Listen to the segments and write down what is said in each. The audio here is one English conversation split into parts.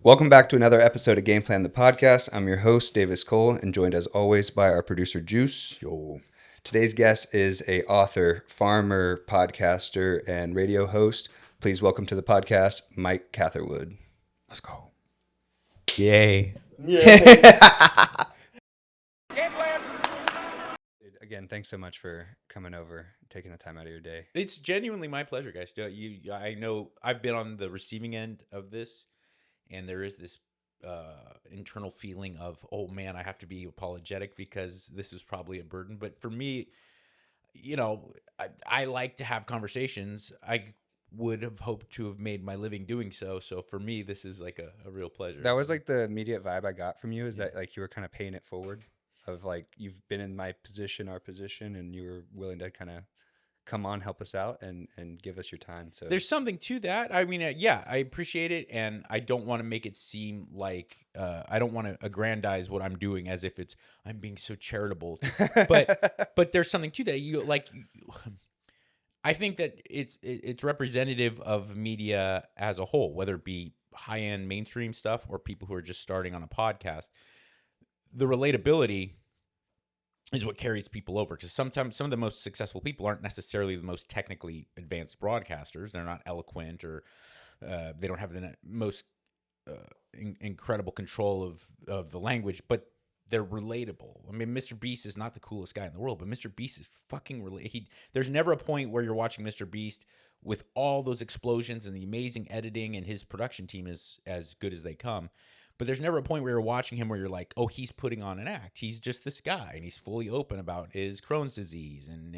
Welcome back to another episode of Game Plan the Podcast. I'm your host, Davis Cole, and joined as always by our producer, Juice. Yo. Today's guest is a author, farmer, podcaster, and radio host. Please welcome to the podcast, Mike Catherwood. Let's go. Yay. Again, thanks so much for coming over, taking the time out of your day. It's genuinely my pleasure, guys. I know I've been on the receiving end of this, and there is this internal feeling of, oh man, I have to be apologetic because this is probably a burden. But for me, I like to have conversations. I would have hoped to have made my living doing so. So for me, this is like a real pleasure. That was like the immediate vibe I got from you, is that like you were kind of paying it forward, of like you've been in my position, our position, and you were willing to kind of come on, help us out, and give us your time. So there's something to that. I mean, yeah, I appreciate it, and I don't want to make it seem like I don't want to aggrandize what I'm doing as if I'm being so charitable. But there's something to that. I think that it's representative of media as a whole, whether it be high-end mainstream stuff or people who are just starting on a podcast. The relatability is what carries people over, because sometimes some of the most successful people aren't necessarily the most technically advanced broadcasters. They're not eloquent, or they don't have the most incredible control of the language, but they're relatable. I mean, Mr. Beast is not the coolest guy in the world, but Mr. Beast is fucking there's never a point where you're watching Mr. Beast with all those explosions and the amazing editing, and his production team is as good as they come. But there's never a point where you're watching him where you're like, oh, he's putting on an act. He's just this guy, and he's fully open about his Crohn's disease and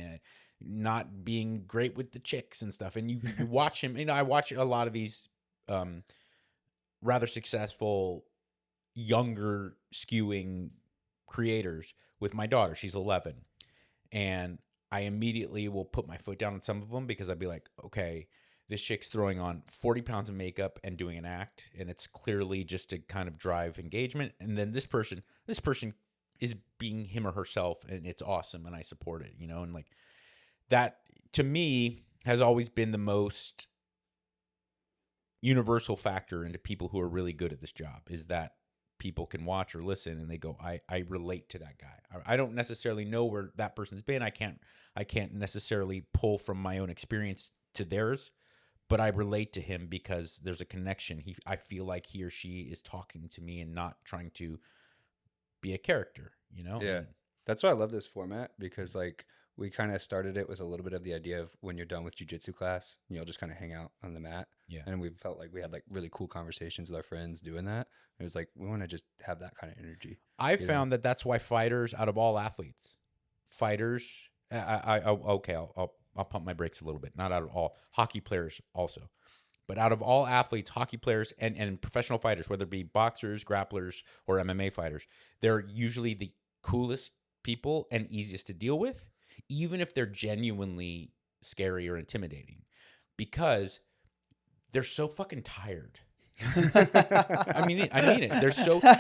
not being great with the chicks and stuff. And you watch him. I watch a lot of these rather successful, younger skewing creators with my daughter. She's 11. And I immediately will put my foot down on some of them, because I'd be like, okay, this chick's throwing on 40 pounds of makeup and doing an act, and it's clearly just to kind of drive engagement. And then this person is being him or herself, and it's awesome, and I support it, and like that to me has always been the most universal factor into people who are really good at this job, is that people can watch or listen and they go, I relate to that guy. I don't necessarily know where that person's been. I can't necessarily pull from my own experience to theirs, but I relate to him because there's a connection. I feel like he or she is talking to me and not trying to be a character, Yeah. That's why I love this format, because like we kind of started it with a little bit of the idea of when you're done with jiu-jitsu class, you'll just kind of hang out on the mat. Yeah. And we felt like we had like really cool conversations with our friends doing that. It was like, we want to just have that kind of energy. I found that that's why fighters, out of all athletes, I'll pump my brakes a little bit. Not out of all. Hockey players also. But out of all athletes, hockey players and professional fighters, whether it be boxers, grapplers, or MMA fighters, they're usually the coolest people and easiest to deal with, even if they're genuinely scary or intimidating, because they're so fucking tired. I mean it.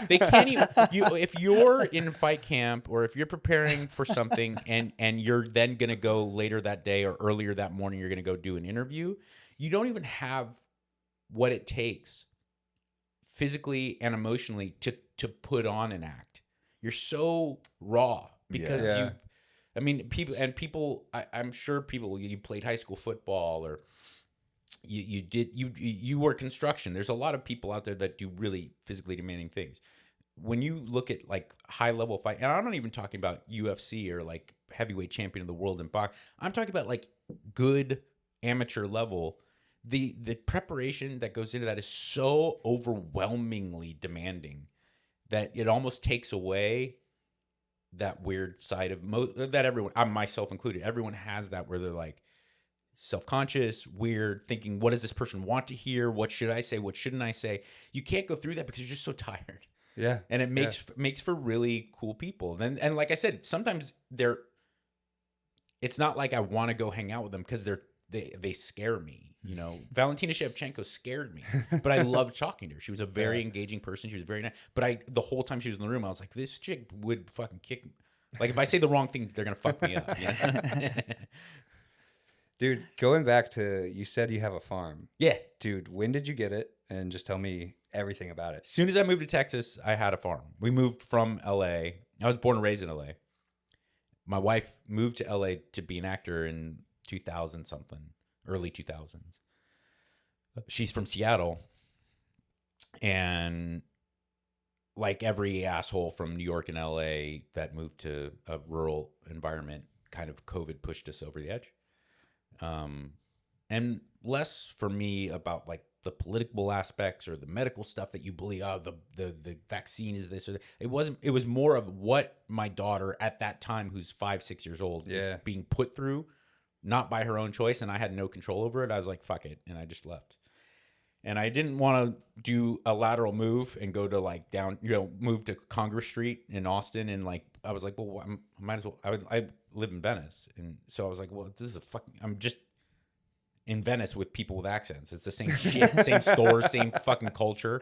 They can't even. If you're in fight camp, or if you're preparing for something, and you're then gonna go later that day or earlier that morning, you're gonna go do an interview. You don't even have what it takes physically and emotionally to put on an act. You're so raw because I'm sure people, you played high school football, or you work construction. There's a lot of people out there that do really physically demanding things. When you look at like high level fight, and I'm not even talking about UFC or like heavyweight champion of the world in box. I'm talking about like good amateur level. The preparation that goes into that is so overwhelmingly demanding that it almost takes away that weird side of that everyone, I myself included, everyone has that, where they're like self-conscious, weird, thinking, what does this person want to hear? What should I say? What shouldn't I say? You can't go through that because you're just so tired. Yeah. And it makes for really cool people. And like I said, sometimes it's not like I want to go hang out with them because they scare me. Valentina Shevchenko scared me, but I loved talking to her. She was a very engaging person. She was very nice. But the whole time she was in the room, I was like, this chick would fucking kick me. Like, if I say the wrong thing, they're going to fuck me up. Dude, going back to, you said you have a farm. Yeah. Dude, when did you get it? And just tell me everything about it. As soon as I moved to Texas, I had a farm. We moved from LA. I was born and raised in LA. My wife moved to LA to be an actor in 2000 something, early 2000s. She's from Seattle. And like every asshole from New York and LA that moved to a rural environment, kind of COVID pushed us over the edge. And less for me about like the political aspects or the medical stuff that you believe, oh, the vaccine is this or that. It was more of what my daughter at that time, who's 5-6 years old, is being put through, not by her own choice. And I had no control over it. I was like, fuck it. And I just left. And I didn't want to do a lateral move and go to like down, move to Congress Street in Austin. And like, I was like, well, I might as well, I live in Venice. And so I was like, well, this is I'm just in Venice with people with accents. It's the same shit, same stores, same fucking culture.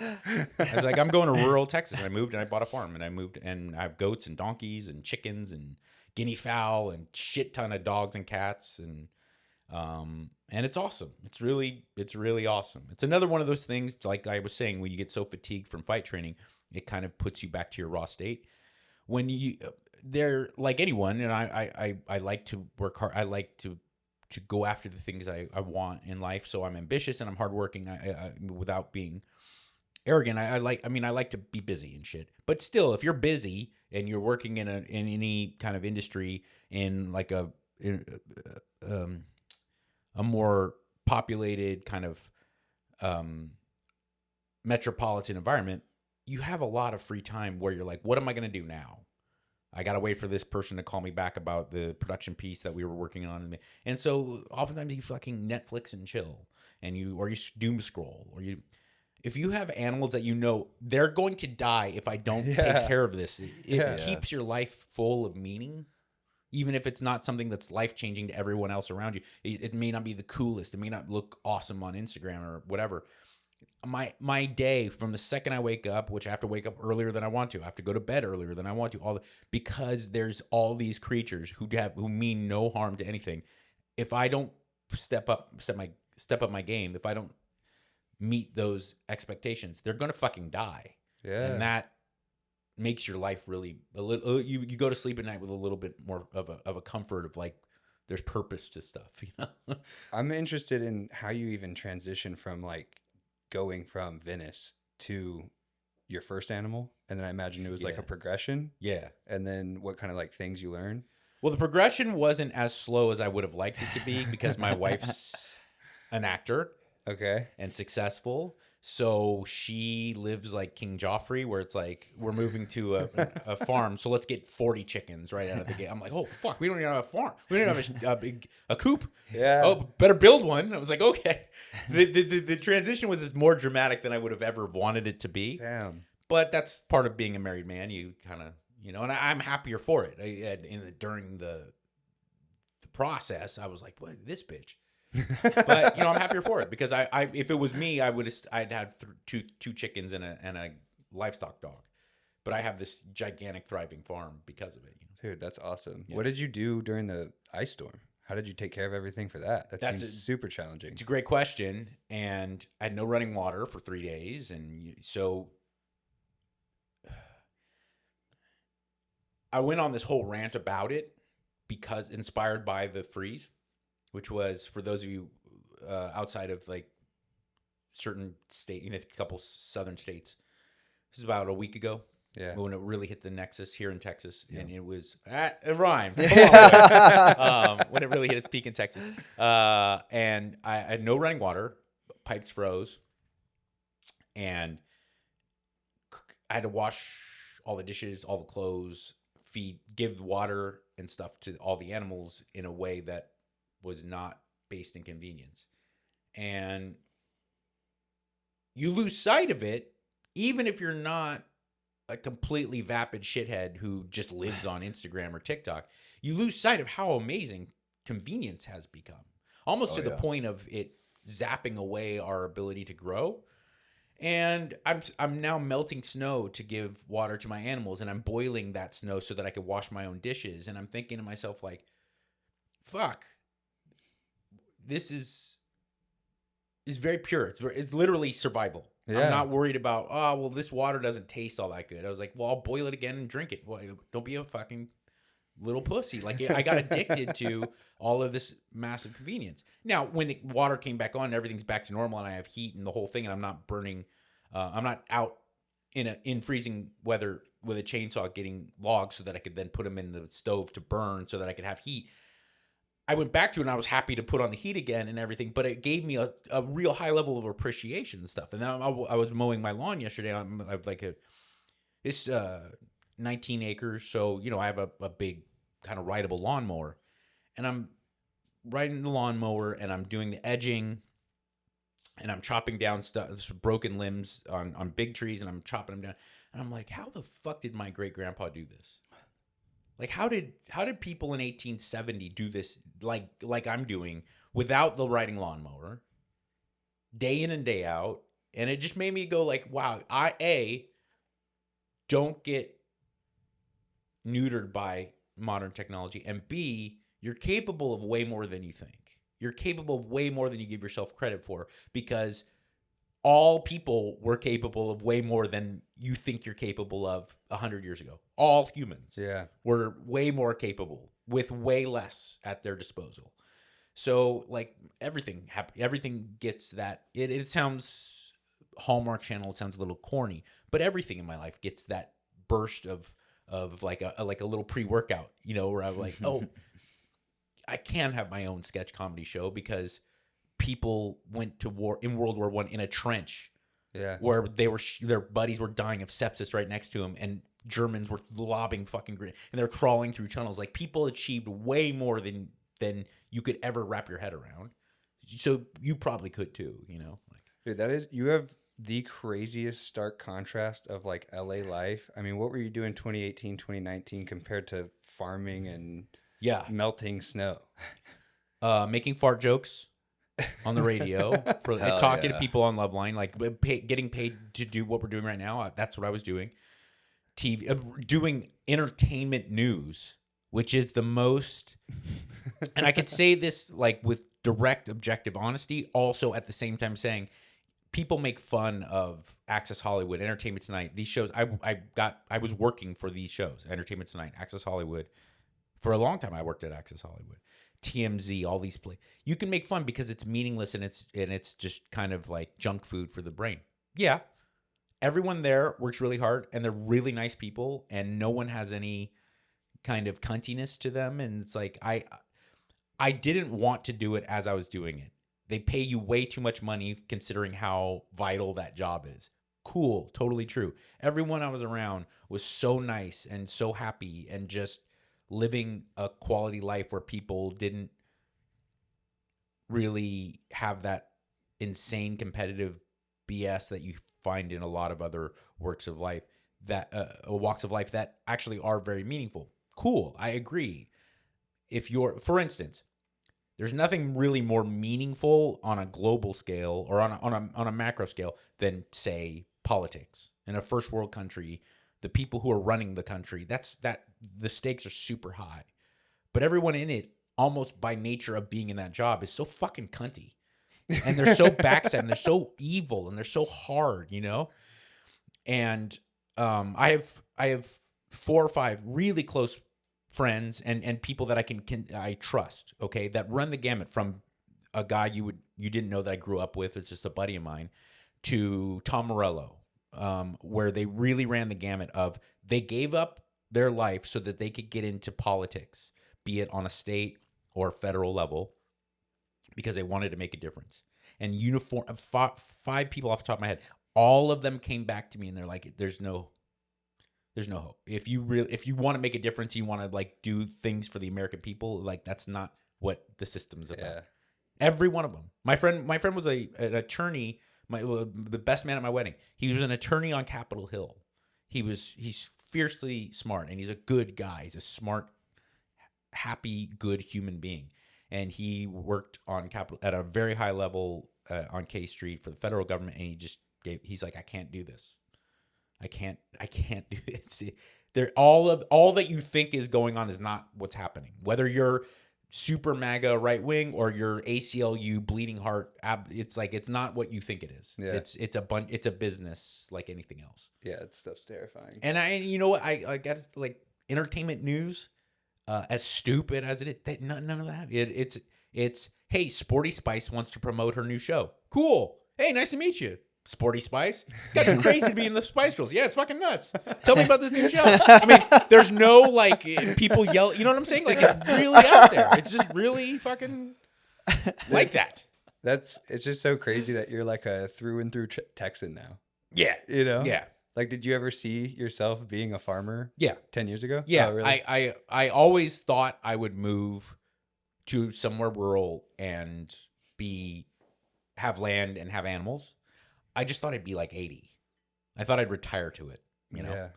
I was like, I'm going to rural Texas. And I moved and I bought a farm and I moved and I have goats and donkeys and chickens and guinea fowl and shit ton of dogs and cats. And it's awesome. It's really awesome. It's another one of those things, like I was saying, when you get so fatigued from fight training, it kind of puts you back to your raw state. When they're like anyone, and I like to work hard. I like to go after the things I want in life. So I'm ambitious and I'm hardworking. I without being arrogant. I like to be busy and shit. But still, if you're busy and you're working in any kind of industry in like a more populated kind of metropolitan environment, you have a lot of free time where you're like, what am I going to do now? I got to wait for this person to call me back about the production piece that we were working on. And so oftentimes you fucking Netflix and chill and you doom scroll if you have animals that they're going to die if I don't take care of this, it keeps your life full of meaning. Even if it's not something that's life-changing to everyone else around you. It may not be the coolest. It may not look awesome on Instagram or whatever. My day, from the second I wake up, which I have to wake up earlier than I want to, I have to go to bed earlier than I want to, because there's all these creatures who mean no harm to anything. If I don't step up my game, if I don't meet those expectations, they're gonna fucking die. Yeah. And that makes your life really a little. You go to sleep at night with a little bit more of a comfort of like there's purpose to stuff. I'm interested in how you even transition from like going from Venice to your first animal, and then I imagine it was like a progression. Yeah, and then what kind of like things you learn. Well, the progression wasn't as slow as I would have liked it to be because my wife's an actor, and successful. So she lives like King Joffrey, where it's like, we're moving to a farm, so let's get 40 chickens right out of the gate. I'm like, oh, fuck, we don't even have a farm. We don't have a coop. Yeah. Oh, better build one. I was like, okay. The transition was more dramatic than I would have ever wanted it to be. Damn. But that's part of being a married man. You kind of, and I'm happier for it. During the process, I was like, what, this bitch? But I'm happier for it because I if it was me, I'd have two chickens and a livestock dog, but I have this gigantic thriving farm because of it. Dude, that's awesome. Yeah. What did you do during the ice storm? How did you take care of everything for that? That seems super challenging. It's a great question, and I had no running water for 3 days, and so I went on this whole rant about it because inspired by the freeze. Which was, for those of you outside of like certain state, a couple southern states. This is about a week ago. Yeah. When it really hit the nexus here in Texas, and it was it rhymed. When it really hit its peak in Texas, and I had no running water, pipes froze, and I had to wash all the dishes, all the clothes, give water and stuff to all the animals in a way that was not based in convenience. And you lose sight of it, even if you're not a completely vapid shithead who just lives on Instagram or TikTok. You lose sight of how amazing convenience has become, almost to the point of it zapping away our ability to grow. And I'm now melting snow to give water to my animals, and I'm boiling that snow so that I could wash my own dishes. And I'm thinking to myself, like, fuck. This is very pure. It's literally survival. I'm Yeah. not worried about, oh, well, this water doesn't taste all that good. I was like, well, I'll boil it again and drink it. Well, don't be a fucking little pussy. Like, I got addicted to all of this massive convenience. Now, when the water came back on, everything's back to normal, and I have heat and the whole thing, and I'm not burning. I'm not out in freezing weather with a chainsaw getting logs so that I could then put them in the stove to burn so that I could have heat. I went back to it and I was happy to put on the heat again and everything, but it gave me a real high level of appreciation and stuff. And then I was mowing my lawn yesterday. I have like it's 19 acres. So, I have a big kind of rideable lawnmower, and I'm riding the lawnmower and I'm doing the edging and I'm chopping down stuff, broken limbs on big trees, and I'm chopping them down. And I'm like, how the fuck did my great grandpa do this? Like, how did people in 1870 do this like I'm doing without the riding lawnmower, day in and day out? And it just made me go like, wow, don't get neutered by modern technology, and B, you're capable of way more than you think. You're capable of way more than you give yourself credit for, because all people were capable of way more than you think you're capable of 100 years ago. All humans were way more capable with way less at their disposal. So, like, everything gets that. It sounds Hallmark Channel. It sounds a little corny, but everything in my life gets that burst of like a little pre-workout, where I'm like, oh, I can have my own sketch comedy show because people went to war in World War I in a trench, where their buddies were dying of sepsis right next to them, and Germans were lobbing fucking and they're crawling through tunnels. Like, people achieved way more than you could ever wrap your head around. So you probably could too, Like, dude, you have the craziest stark contrast of like LA life. I mean, what were you doing 2018, 2019 compared to farming and melting snow? Making fart jokes on the radio, for talking to people on Loveline, like getting paid to do what we're doing right now. That's what I was doing. TV, doing entertainment news, which is the most, and I could say this like with direct, objective honesty, also at the same time saying, people make fun of Access Hollywood, Entertainment Tonight, these shows. I was working for these shows, Entertainment Tonight, Access Hollywood. For a long time, I worked at Access Hollywood, TMZ, all these plays. You can make fun because it's meaningless and it's just kind of like junk food for the brain. Yeah, everyone there works really hard and they're really nice people, and no one has any kind of cuntiness to them. And it's like I didn't want to do it as I was doing it. They pay you way too much money considering how vital that job is. Cool, totally true. Everyone I was around was so nice and so happy and just living a quality life where people didn't really have that insane competitive BS that you find in a lot of other walks of life that actually are very meaningful. Cool, I agree. For instance, there's nothing really more meaningful on a global scale or on a macro scale than, say, politics. In a first world country, the people who are running the country, the stakes are super high. But everyone in it, almost by nature of being in that job, is so fucking cunty. And they're so backstabbing, and they're so evil, and they're so hard, And I have 4 or 5 really close friends and people that I trust, okay, that run the gamut from a guy you didn't know that I grew up with, it's just a buddy of mine, to Tom Morello, where they really ran the gamut of, they gave up their life so that they could get into politics, be it on a state or federal level, because they wanted to make a difference. And 5 people off the top of my head, all of them came back to me and they're like, there's no hope. If you want to make a difference, you want to like do things for the American people, like that's not what the system's about. Yeah. Every one of them. My friend was an attorney, the best man at my wedding. He was an attorney on Capitol Hill. He's fiercely smart, and he's a good guy. He's a smart, happy, good human being. And he worked on at a very high level on K Street for the federal government, and he's like, I can't do this. I can't do it. All that you think is going on is not what's happening. Whether you're super MAGA right wing or you're ACLU bleeding heart. It's like it's not what you think it is. Yeah. It's a business like anything else. Yeah, it's stuff's terrifying. And you know what, I got like entertainment news, as stupid as it is, none of that. It's hey, Sporty Spice wants to promote her new show. Cool. Hey, nice to meet you. Sporty Spice. It's got you crazy to be in the Spice Girls. Yeah, it's fucking nuts. Tell me about this new show. I mean, there's no like people yell. You know what I'm saying? Like it's really out there. It's just really fucking like that. It's just so crazy that you're like a through and through Texan now. Yeah. You know? Yeah. Like, did you ever see yourself being a farmer? Yeah. 10 years ago? Yeah. Oh, really? I always thought I would move to somewhere rural and have land and have animals. I just thought I'd be like 80. I thought I'd retire to it, you know?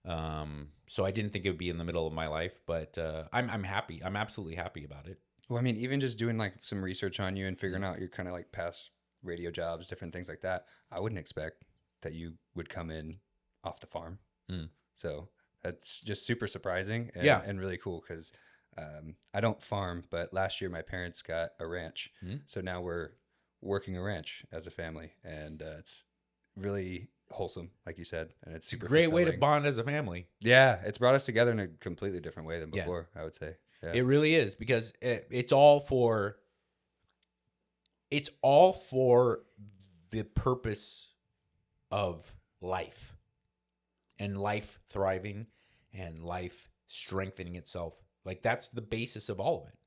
Yeah. So I didn't think it would be in the middle of my life, but I'm happy. I'm absolutely happy about it. Well, I mean, even just doing like some research on you and figuring out your kind of like past radio jobs, different things like that, I wouldn't expect that you would come in off the farm. So that's just super surprising and really cool because I don't farm, but last year my parents got a ranch. So now we're working a ranch as a family, and it's really wholesome, like you said, and it's super great way to fulfilling. bond as a family. Yeah, it's brought us together in a completely different way than before, I would say. Yeah. It really is, because it's all for the purpose of life and life thriving and life strengthening itself. Like that's the basis of all of it.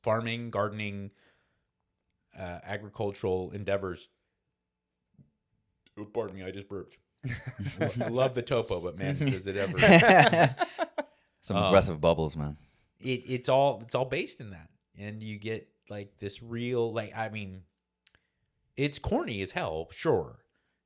Farming, gardening, agricultural endeavors. Oh, pardon me, I just burped. I love the topo, but man, does it ever. Some aggressive bubbles, man. It's all based in that. And you get like this real, like, I mean, it's corny as hell, sure.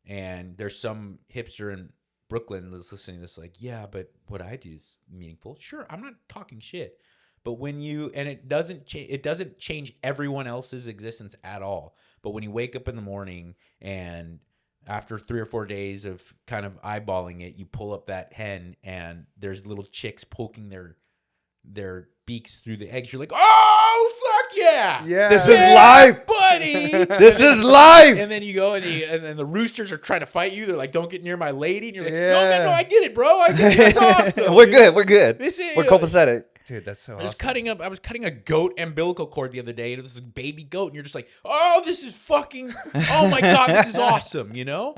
And there's some hipster in Brooklyn that's listening to this like, yeah, but what I do is meaningful. Sure, I'm not talking shit. But when it doesn't change everyone else's existence at all. But when you wake up in the morning and after 3 or 4 days of kind of eyeballing it, you pull up that hen and there's little chicks poking their beaks through the eggs. You're like, oh, fuck yeah. Yeah. This is life, buddy. This is life. And then you go and then the roosters are trying to fight you. They're like, don't get near my lady. And you're like, no, I get it, bro. I get it. That's awesome. We're good. We're good. We're Cool. copacetic. Dude, that's so I was awesome. I was cutting a goat umbilical cord the other day, and it was a baby goat, and you're just like, oh, this is fucking, oh my God, this is awesome, you know?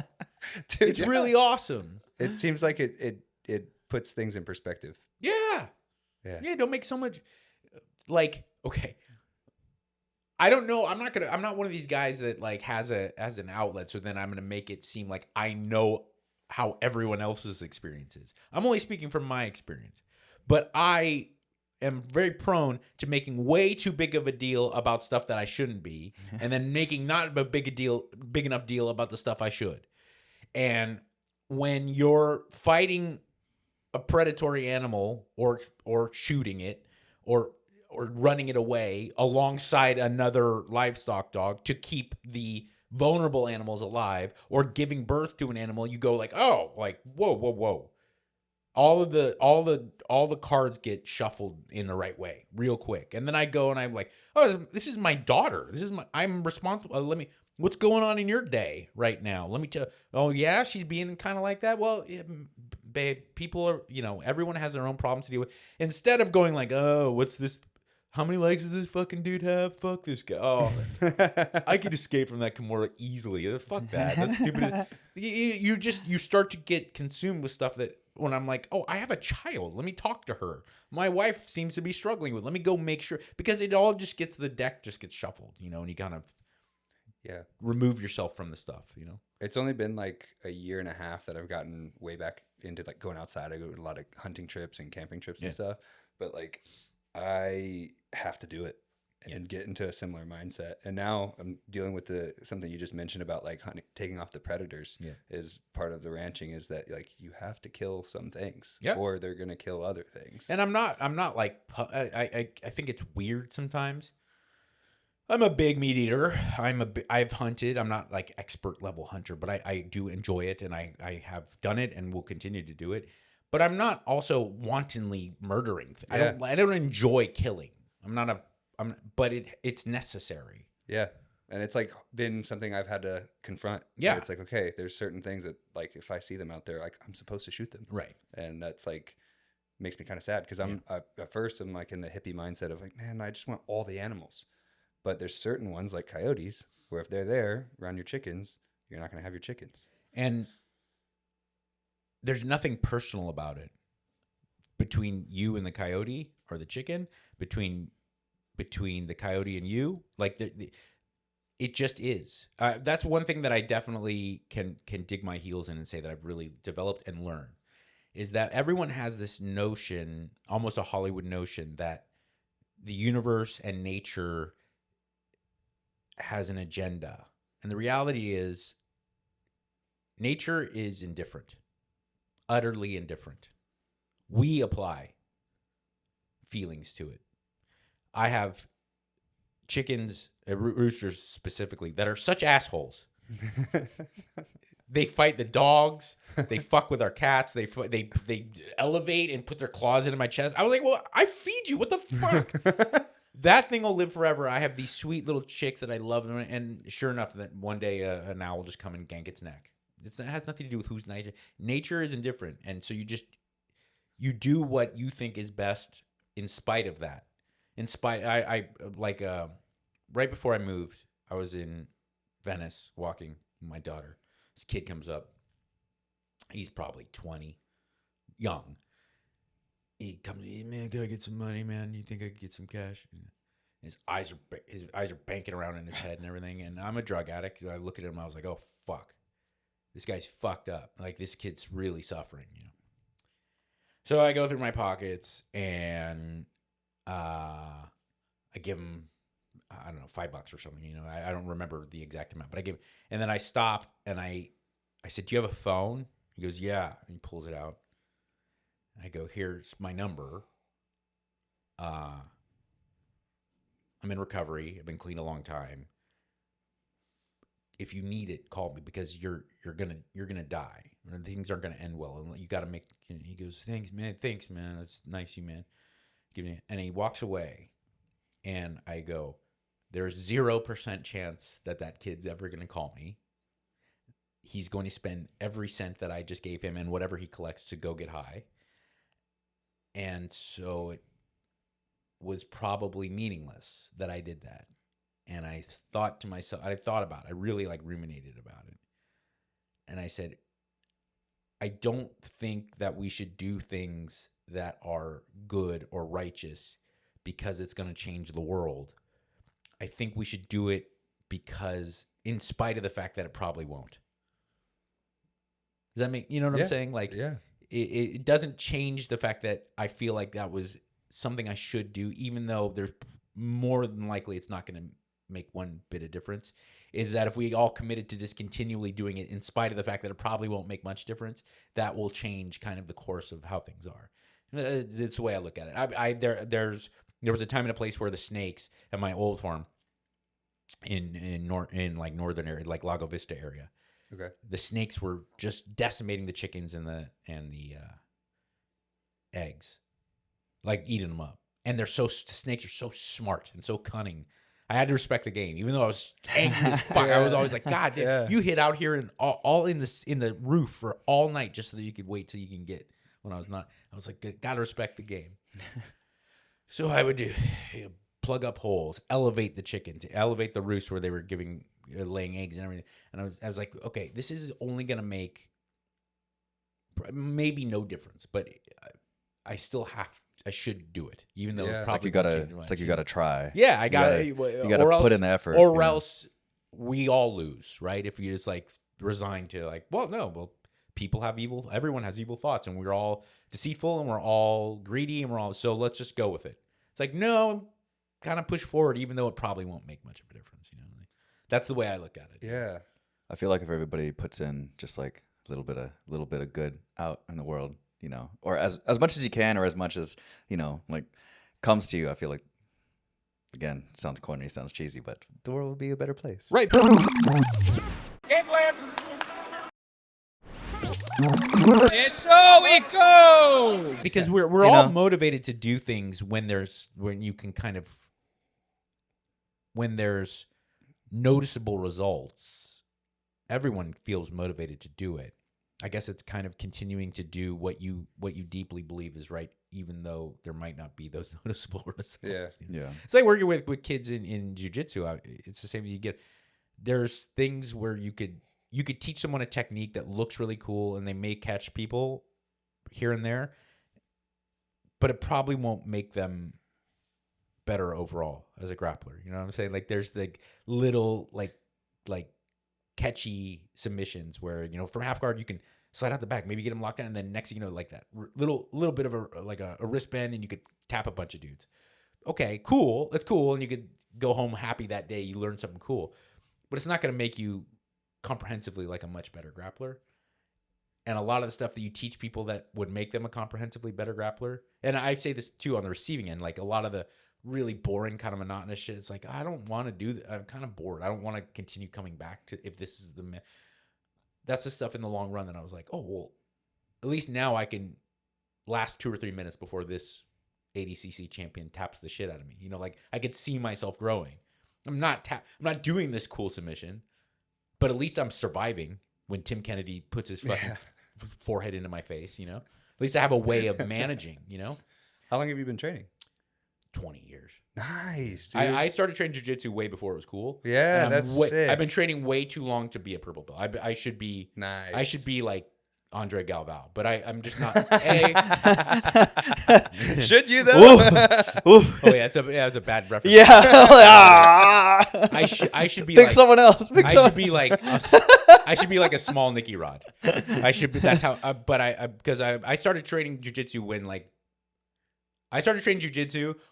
Dude, It's really awesome. It seems like it puts things in perspective. Yeah. Yeah. Don't make so much, like, okay. I don't know. I'm not one of these guys that like has an outlet, so then I'm going to make it seem like I know how everyone else's experience is. I'm only speaking from my experience. But I am very prone to making way too big of a deal about stuff that I shouldn't be, and then making not a big enough deal about the stuff I should. And when you're fighting a predatory animal or shooting it or running it away alongside another livestock dog to keep the vulnerable animals alive, or giving birth to an animal, you go like, oh, like whoa. All the cards get shuffled in the right way real quick. And then I go and I'm like, oh, this is my daughter. I'm responsible. What's going on in your day right now? Let me tell. Oh yeah, she's being kind of like that. Well, yeah, babe, people are, everyone has their own problems to deal with. Instead of going like, oh, what's this? How many legs does this fucking dude have? Fuck this guy. Oh, I could escape from that more easily. Fuck that. That's stupid. You start to get consumed with stuff that, when I'm like, oh, I have a child. Let me talk to her. My wife seems to be struggling with. Let me go make sure, because it all just gets, the deck just gets shuffled, and you kind of remove yourself from the stuff, It's only been like a year and a half that I've gotten way back into like going outside. I go to a lot of hunting trips and camping trips and stuff, but like I have to do it and get into a similar mindset. And now I'm dealing with something you just mentioned about like taking off the predators. Is part of the ranching, is that like you have to kill some things, or they're gonna kill other things. And I'm not like, I think it's weird sometimes. I'm a big meat eater. I've hunted. I'm not like expert level hunter, but I do enjoy it, and I have done it and will continue to do it. But I'm not also wantonly murdering. I don't enjoy killing. I'm but it's necessary. Yeah. And it's like been something I've had to confront. Yeah. It's like, okay, there's certain things that like, if I see them out there, like I'm supposed to shoot them. Right. And that's like, makes me kind of sad because at first I'm like in the hippie mindset of like, man, I just want all the animals. But there's certain ones like coyotes where if they're there around your chickens, you're not going to have your chickens. And there's nothing personal about it between you and the coyote or the chicken, between the coyote and you. Like it just is. That's one thing that I definitely can dig my heels in and say that I've really developed and learned is that everyone has this notion, almost a Hollywood notion, that the universe and nature has an agenda. And the reality is nature is indifferent, utterly indifferent. We apply feelings to it. I have chickens, roosters specifically, that are such assholes. They fight the dogs. They fuck with our cats. They elevate and put their claws into my chest. I was like, well, I feed you. What the fuck? That thing will live forever. I have these sweet little chicks that I love. And sure enough, that one day an owl will just come and gank its neck. It has nothing to do with who's nature. Nature is indifferent. And so you do what you think is best in spite of that. Right before I moved, I was in Venice walking with my daughter. This kid comes up. He's probably 20, young. He comes, hey, man, can I get some money, man? You think I could get some cash? And his eyes are banking around in his head and everything. And I'm a drug addict. I look at him. I was like, oh fuck, this guy's fucked up. Like this kid's really suffering, you know. So I go through my pockets and I give him, I don't know, $5 or something. You know, I don't remember the exact amount, but I give him, and then I stopped and I said, do you have a phone? He goes, yeah. And he pulls it out. I go, here's my number. I'm in recovery. I've been clean a long time. If you need it, call me because you're gonna die. Things aren't gonna end well, and you got to make. And he goes, thanks, man. That's nice, of you, man. Give me. And he walks away, and I go, there's 0% chance that kid's ever gonna call me. He's going to spend every cent that I just gave him and whatever he collects to go get high. And so it was probably meaningless that I did that. And I thought to myself, I really ruminated about it. And I said, I don't think that we should do things that are good or righteous because it's going to change the world. I think we should do it because in spite of the fact that it probably won't. Does that make, you know what I'm saying? Like, yeah. It doesn't change the fact that I feel like that was something I should do, even though there's more than likely it's not going to make one bit of difference. Is that if we all committed to just continually doing it in spite of the fact that it probably won't make much difference, that will change kind of the course of how things are. It's the way I look at it. There was a time and a place where the snakes at my old farm in northern area, like Lago Vista area. Okay. The snakes were just decimating the chickens and the eggs, like eating them up. And the snakes are so smart and so cunning. I had to respect the game, even though I was angry as fuck. I was always like, God, you hid out here and all in the roof for all night just so that you could wait till you can get. When I was not, I was like, gotta respect the game. So I would plug up holes, elevate the chickens, elevate the roost where they were laying eggs and everything. And I was like, okay, this is only going to make maybe no difference, but I should do it, even though it probably it's like you got to try. Yeah, I got to. You got to put in the effort. Or else we all lose, right? If you just resign to people have everyone has evil thoughts, and we're all deceitful, and we're all greedy, and so let's just go with it. It's like, no, kind of push forward, even though it probably won't make much of a difference, you know? That's the way I look at it. Yeah. I feel like if everybody puts in just a little bit of good out in the world, you know, or as much as you can, or as much as, you know, comes to you, I feel like, again, sounds corny, sounds cheesy, but the world will be a better place. Right. So we go. Because we're all motivated to do things when you can kind of when there's noticeable results, everyone feels motivated to do it. I guess it's kind of continuing to do what you deeply believe is right, even though there might not be those noticeable results. Yeah. Yeah. It's like working with kids in jiu-jitsu. It's the same. You get, there's things where you could teach someone a technique that looks really cool and they may catch people here and there, but it probably won't make them better overall as a grappler. You know what I'm saying? Like there's the little like catchy submissions where, you know, from half guard you can slide out the back, maybe get them locked down, and then next thing you know, like that little bit of a wristband, and you could tap a bunch of dudes. Okay, cool. That's cool, and you could go home happy that day. You learned something cool, but it's not going to make you comprehensively like a much better grappler. And a lot of the stuff that you teach people that would make them a comprehensively better grappler, and I say this too on the receiving end, like a lot of the really boring kind of monotonous shit. It's like, I don't want to do that. I'm kind of bored. I don't want to continue coming back to, if this is that's the stuff in the long run that I was like, oh, well, at least now I can last 2 or 3 minutes before this ADCC champion taps the shit out of me. You know, like I could see myself growing. I'm not doing this cool submission, but at least I'm surviving when Tim Kennedy puts his fucking forehead into my face, you know? At least I have a way of managing, you know? How long have you been training? 20 years. Nice, dude. I started training jiu-jitsu way before it was cool. Yeah, that's sick. I've been training way too long to be a purple belt. I should be nice. I should be like Andre Galvao, but I'm just not. Should you though? Oh yeah, it's a bad reference. Yeah. I should be Pick like someone else. I should be like a small Nicky Rod. I should be. That's how. Because I started training jiu-jitsu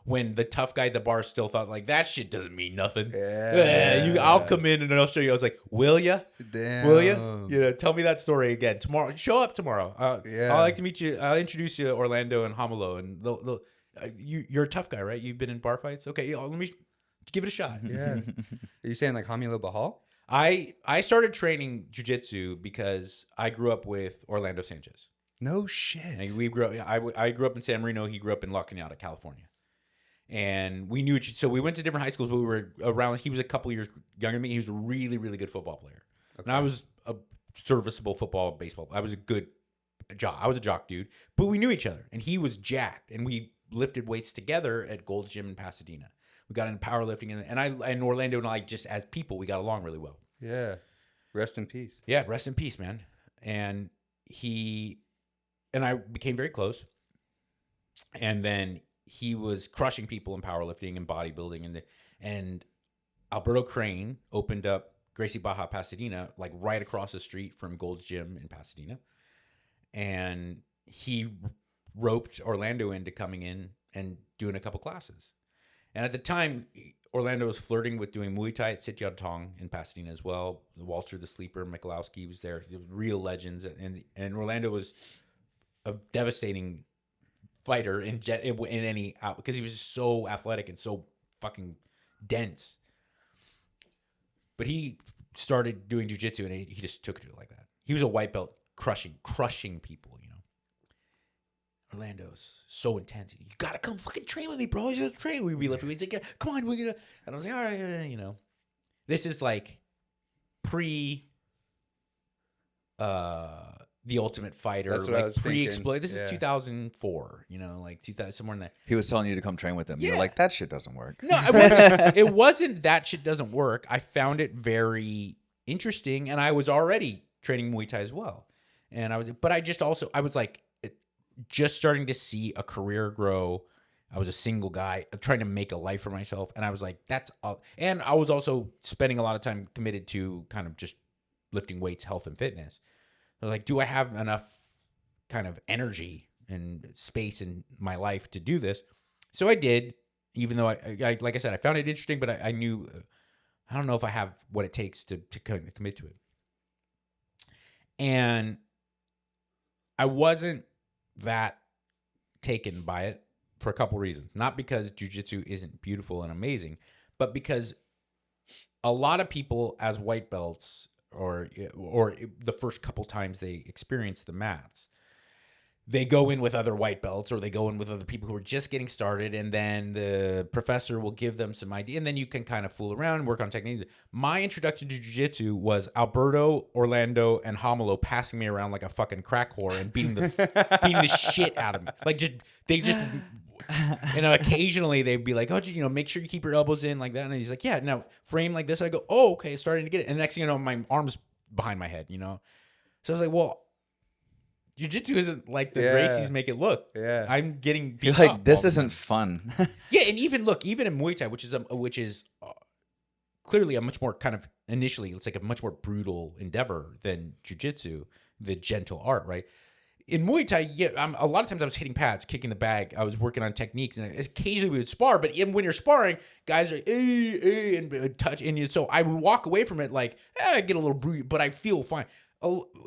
when the tough guy at the bar still thought like that shit doesn't mean nothing. Yeah. I'll come in and I'll show you. I was like, will ya? Damn. Will you? You know, tell me that story again tomorrow. Show up tomorrow. Yeah. I'd like to meet you. I'll introduce you to Orlando and Hamelo. And you're a tough guy, right? You've been in bar fights. Okay, let me give it a shot. Yeah. Are you saying like Hamilo Bahal? I started training jiu-jitsu because I grew up with Orlando Sanchez. No shit. And we grew up. I grew up in San Marino. He grew up in La Cañada, California, and we knew. So we went to different high schools, but we were around. He was a couple years younger than me. He was a really, really good football player, and I was a serviceable football, baseball. I was a good jock. I was a jock dude, but we knew each other, and he was jacked, and we lifted weights together at Gold's Gym in Pasadena. We got into powerlifting, and Orlando and I, just as people, we got along really well. Yeah. Rest in peace. Yeah, rest in peace, man. And he and I became very close. And then he was crushing people in powerlifting and bodybuilding, and Alberto Crane opened up Gracie Baja Pasadena, like right across the street from Gold's Gym in Pasadena. And he roped Orlando into coming in and doing a couple classes. And at the time, Orlando was flirting with doing Muay Thai at Sityodtong Tong in Pasadena as well. Walter the Sleeper, Michalowski was there. Real legends. And Orlando was a devastating fighter in any out because he was just so athletic and so fucking dense. But he started doing jiu-jitsu and he just took to it like that. He was a white belt crushing people, you know. Orlando's so intense. You gotta come fucking train with me, bro. You gotta train. We'd be lifting. He's like, yeah, come on, we're gonna. And I was like, all right, you know. This is like pre The Ultimate Fighter. That's what like I was pre-Exploit. This thinking. is 2004, you know, like 2000, somewhere in that. He was telling you to come train with him. Yeah. You're like, that shit doesn't work. No, it wasn't that shit doesn't work. I found it very interesting, and I was already training Muay Thai as well. And I was like, just starting to see a career grow. I was a single guy trying to make a life for myself. And I was like, that's all. And I was also spending a lot of time committed to kind of just lifting weights, health, and fitness. I was like, do I have enough kind of energy and space in my life to do this? So I did, even though I like I said, I found it interesting, but I knew, I don't know if I have what it takes to commit to it. And I wasn't that taken by it for a couple reasons. Not because jiu-jitsu isn't beautiful and amazing, but because a lot of people as white belts or the first couple times they experience the mats, they go in with other white belts or they go in with other people who are just getting started, and then the professor will give them some idea, and then you can kind of fool around and work on technique. My introduction to jiu-jitsu was Alberto, Orlando, and Homolo passing me around like a fucking crack whore and beating the shit out of me. Like occasionally they'd be like, oh, make sure you keep your elbows in like that. And he's like, yeah, now frame like this. I go, oh, okay, starting to get it. And the next thing you know, my arm's behind my head, So I was like, well, jiu-jitsu isn't like the Gracies make it look. Yeah. I'm getting beat You're like, up this all the isn't time. fun. Yeah, and even in Muay Thai, which is clearly a much more kind of initially, it's like a much more brutal endeavor than jiu-jitsu, the gentle art, right? In Muay Thai, a lot of times I was hitting pads, kicking the bag. I was working on techniques, and occasionally we would spar. But even when you're sparring, guys are and touch, and so I would walk away from it like, I get a little bruised, but I feel fine.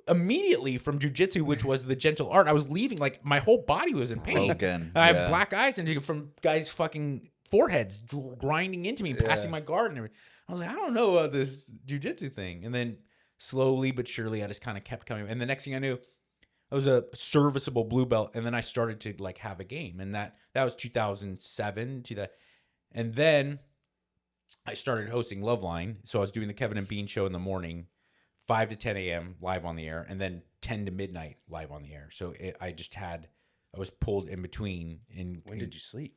Immediately from jiu-jitsu, which was the gentle art, I was leaving like my whole body was in pain. Broken. I have black eyes and from guys' fucking foreheads grinding into me, passing my guard and everything. I was like, I don't know about this jiu-jitsu thing. And then slowly but surely, I just kind of kept coming. And the next thing I knew, I was a serviceable blue belt, and then I started to like have a game, and that was 2007 and then I started hosting Loveline. So I was doing the Kevin and Bean show in the morning, 5 to 10 a.m. live on the air, and then 10 to midnight live on the air. So I was pulled in between. When did you sleep?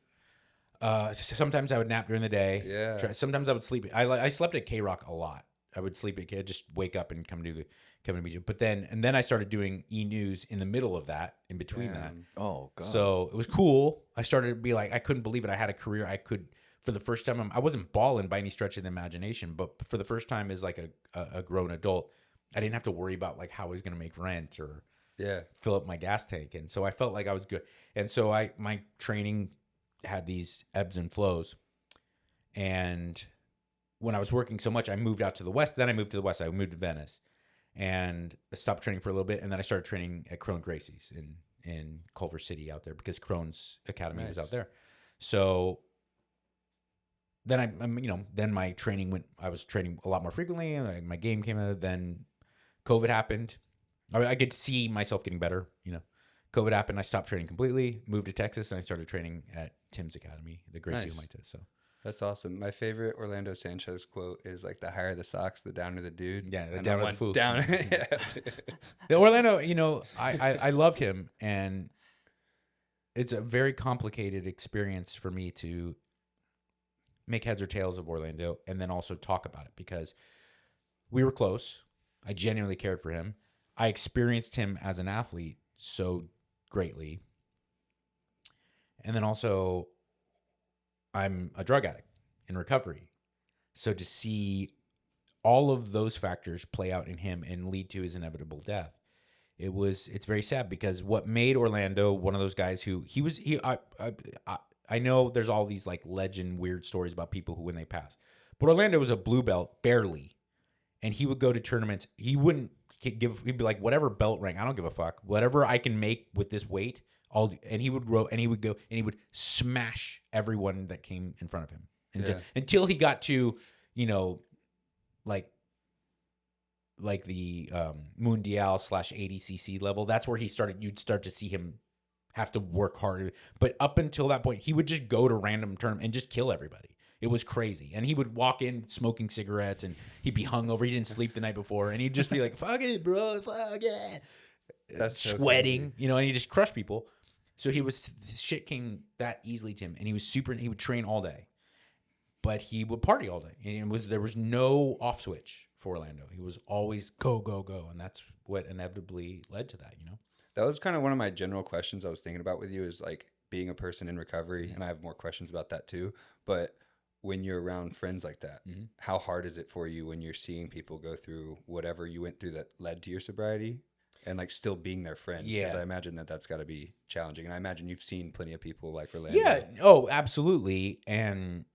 Sometimes I would nap during the day. Yeah. Sometimes I would sleep. I slept at K-Rock a lot. I would sleep at just wake up and come to the Kevin and Bean show. But then I started doing E-News in the middle of that, in between that. Oh, God. So it was cool. I started to be like, I couldn't believe it. I had a career. I could, for the first time, I wasn't balling by any stretch of the imagination, but for the first time as like a grown adult, I didn't have to worry about like how I was going to make rent or fill up my gas tank. And so I felt like I was good. And so my training had these ebbs and flows. And when I was working so much, I moved out to the West. Then I moved to the West. I moved to Venice and I stopped training for a little bit. And then I started training at Crone Gracie's in Culver City out there because Crone's Academy was out there. So then then my training I was training a lot more frequently, and my game came out. Then COVID happened. I could see myself getting better. COVID happened. I stopped training completely, moved to Texas, and I started training at Tim's Academy, the Gracie Almeida. So that's awesome. My favorite Orlando Sanchez quote is like, the higher the socks, the downer the dude. Yeah, the and downer the fool. Down. The Orlando, I loved him, and it's a very complicated experience for me to make heads or tails of Orlando and then also talk about it because we were close. I genuinely cared for him. I experienced him as an athlete so greatly. And then also, I'm a drug addict in recovery. So to see all of those factors play out in him and lead to his inevitable death, it's very sad because what made Orlando one of those guys who I know there's all these like legend weird stories about people who when they pass, but Orlando was a blue belt barely, and he would go to tournaments. He'd be like, whatever belt rank, I don't give a fuck. Whatever I can make with this weight, I'll do. And he would grow, and he would go, and he would smash everyone that came in front of him until he got to, like the Mundial / ADCC level. That's where you'd start to see him have to work harder. But up until that point, he would just go to random tournaments and just kill everybody. It was crazy. And he would walk in smoking cigarettes, and he'd be hungover. He didn't sleep the night before. And he'd just be like, fuck it, bro. Fuck it. That's sweating, and he just crushed people. So shit came that easily to him. And he would train all day. But he would party all day. And there was no off switch for Orlando. He was always go, go, go. And that's what inevitably led to that, That was kind of one of my general questions I was thinking about with you is like being a person in recovery. And I have more questions about that too. But when you're around friends like that, how hard is it for you when you're seeing people go through whatever you went through that led to your sobriety and like still being their friend? Yeah. Because I imagine that's got to be challenging. And I imagine you've seen plenty of people like Orlando. Yeah. Oh, absolutely. And,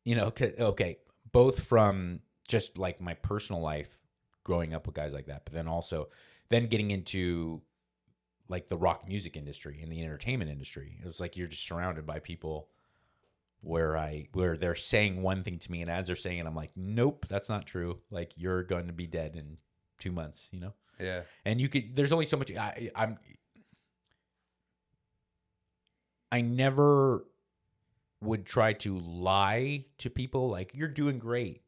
okay, both from just like my personal life growing up with guys like that, but then also getting into like the rock music industry and the entertainment industry. It was like you're just surrounded by people where they're saying one thing to me, and as they're saying it, I'm like, nope, that's not true. Like, you're going to be dead in 2 months, Yeah. And there's only so much. I never would try to lie to people like, you're doing great.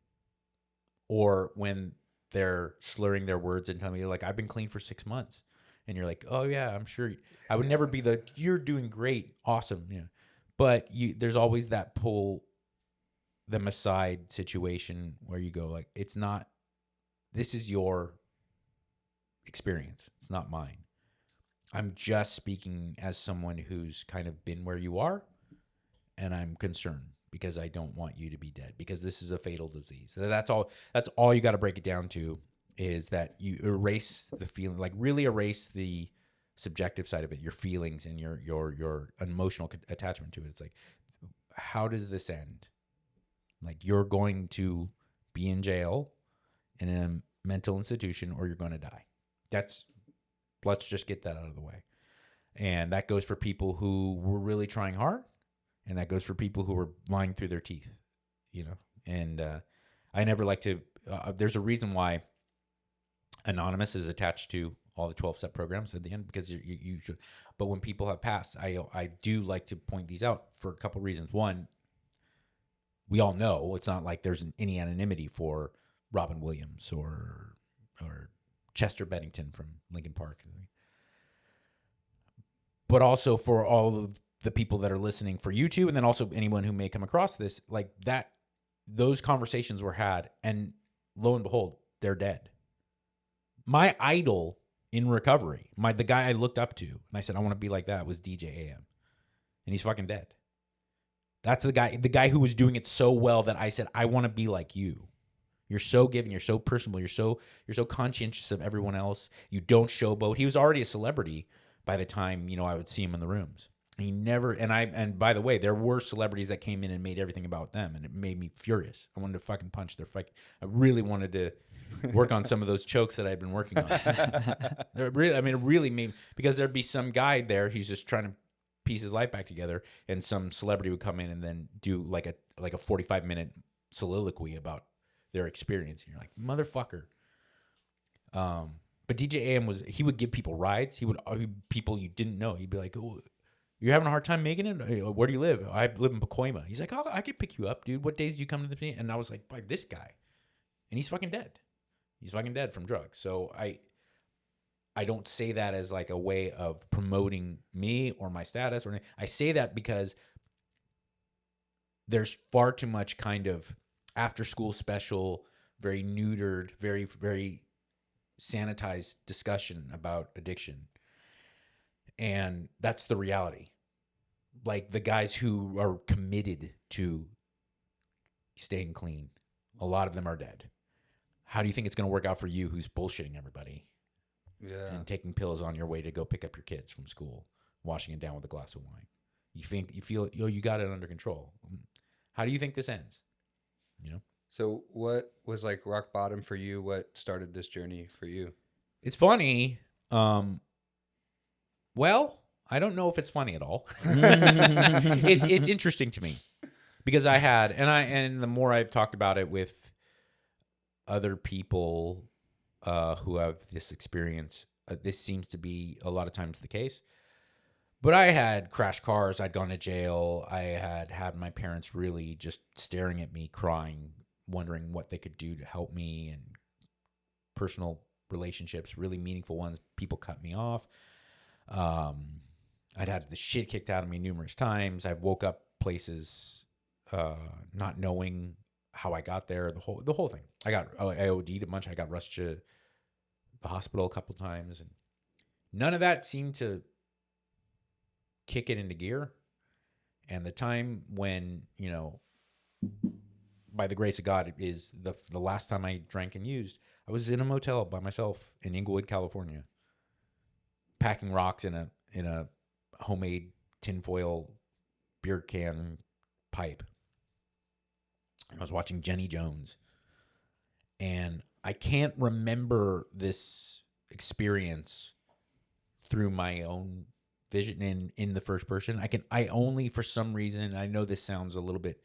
Or when they're slurring their words and telling me like, I've been clean for 6 months. And you're like, oh yeah, I'm sure. I would never be the, you're doing great. Awesome. Yeah. But there's always that pull them aside situation where you go like, it's not, this is your experience. It's not mine. I'm just speaking as someone who's kind of been where you are, and I'm concerned because I don't want you to be dead, because this is a fatal disease. That's all you got to break it down to, is that you erase the feeling, like really erase the subjective side of it, your feelings and your emotional attachment to it. It's like, how does this end? Like, you're going to be in jail in a mental institution, or you're going to die. Let's just get that out of the way. And that goes for people who were really trying hard, and that goes for people who were lying through their teeth, you know? And I never like to, there's a reason why Anonymous is attached to all the 12-step programs at the end, because you should, but when people have passed, I do like to point these out for a couple reasons. One, we all know it's not like there's any anonymity for Robin Williams or Chester Bennington from Linkin Park. But also for all of the people that are listening for YouTube, and then also anyone who may come across this, like that, those conversations were had, and lo and behold, they're dead. My idol in recovery, the guy I looked up to, and I said, I want to be like that, was DJ AM. And he's fucking dead. That's the guy who was doing it so well that I said, I want to be like you. You're so giving, you're so personable, you're so conscientious of everyone else. You don't showboat. He was already a celebrity by the time, I would see him in the rooms. He never, and by the way, there were celebrities that came in and made everything about them, and it made me furious. I wanted to fucking punch their I really wanted to work on some of those chokes that I've been working on. It really made, because there'd be some guy there, he's just trying to piece his life back together, and some celebrity would come in and then do like a 45-minute soliloquy about their experience. And you're like, motherfucker. But DJ AM he would give people rides. He would people you didn't know. He'd be like, oh, you're having a hard time making it? Where do you live? I live in Pacoima. He's like, oh, I could pick you up, dude. What days do you come to the meeting? And I was like, this guy. And he's fucking dead. He's fucking dead from drugs. So I don't say that as like a way of promoting me or my status or anything. I say that because there's far too much kind of after school special, very neutered, very, very sanitized discussion about addiction. And that's the reality. Like the guys who are committed to staying clean, a lot of them are dead. How do you think it's going to work out for you who's bullshitting everybody? Yeah. And taking pills on your way to go pick up your kids from school, washing it down with a glass of wine. You feel, you got it under control. How do you think this ends? So what was like rock bottom for you? What started this journey for you? It's funny. Well, I don't know if it's funny at all. It's interesting to me because I had, and the more I've talked about it with other people who have this experience, this seems to be a lot of times the case. But I had crashed cars. I'd gone to jail. I had my parents really just staring at me, crying, wondering what they could do to help me, and personal relationships, really meaningful ones. People cut me off. I'd had the shit kicked out of me numerous times. I woke up places not knowing how I got there. The whole thing. I OD'd a bunch. I got rushed to the hospital a couple times, and none of that seemed to kick it into gear. And the time when, by the grace of God, is the last time I drank and used, I was in a motel by myself in Inglewood, California, packing rocks in a homemade tinfoil beer can pipe. And I was watching Jenny Jones. And I can't remember this experience through my own vision in the first person. I only, for some reason, I know this sounds a little bit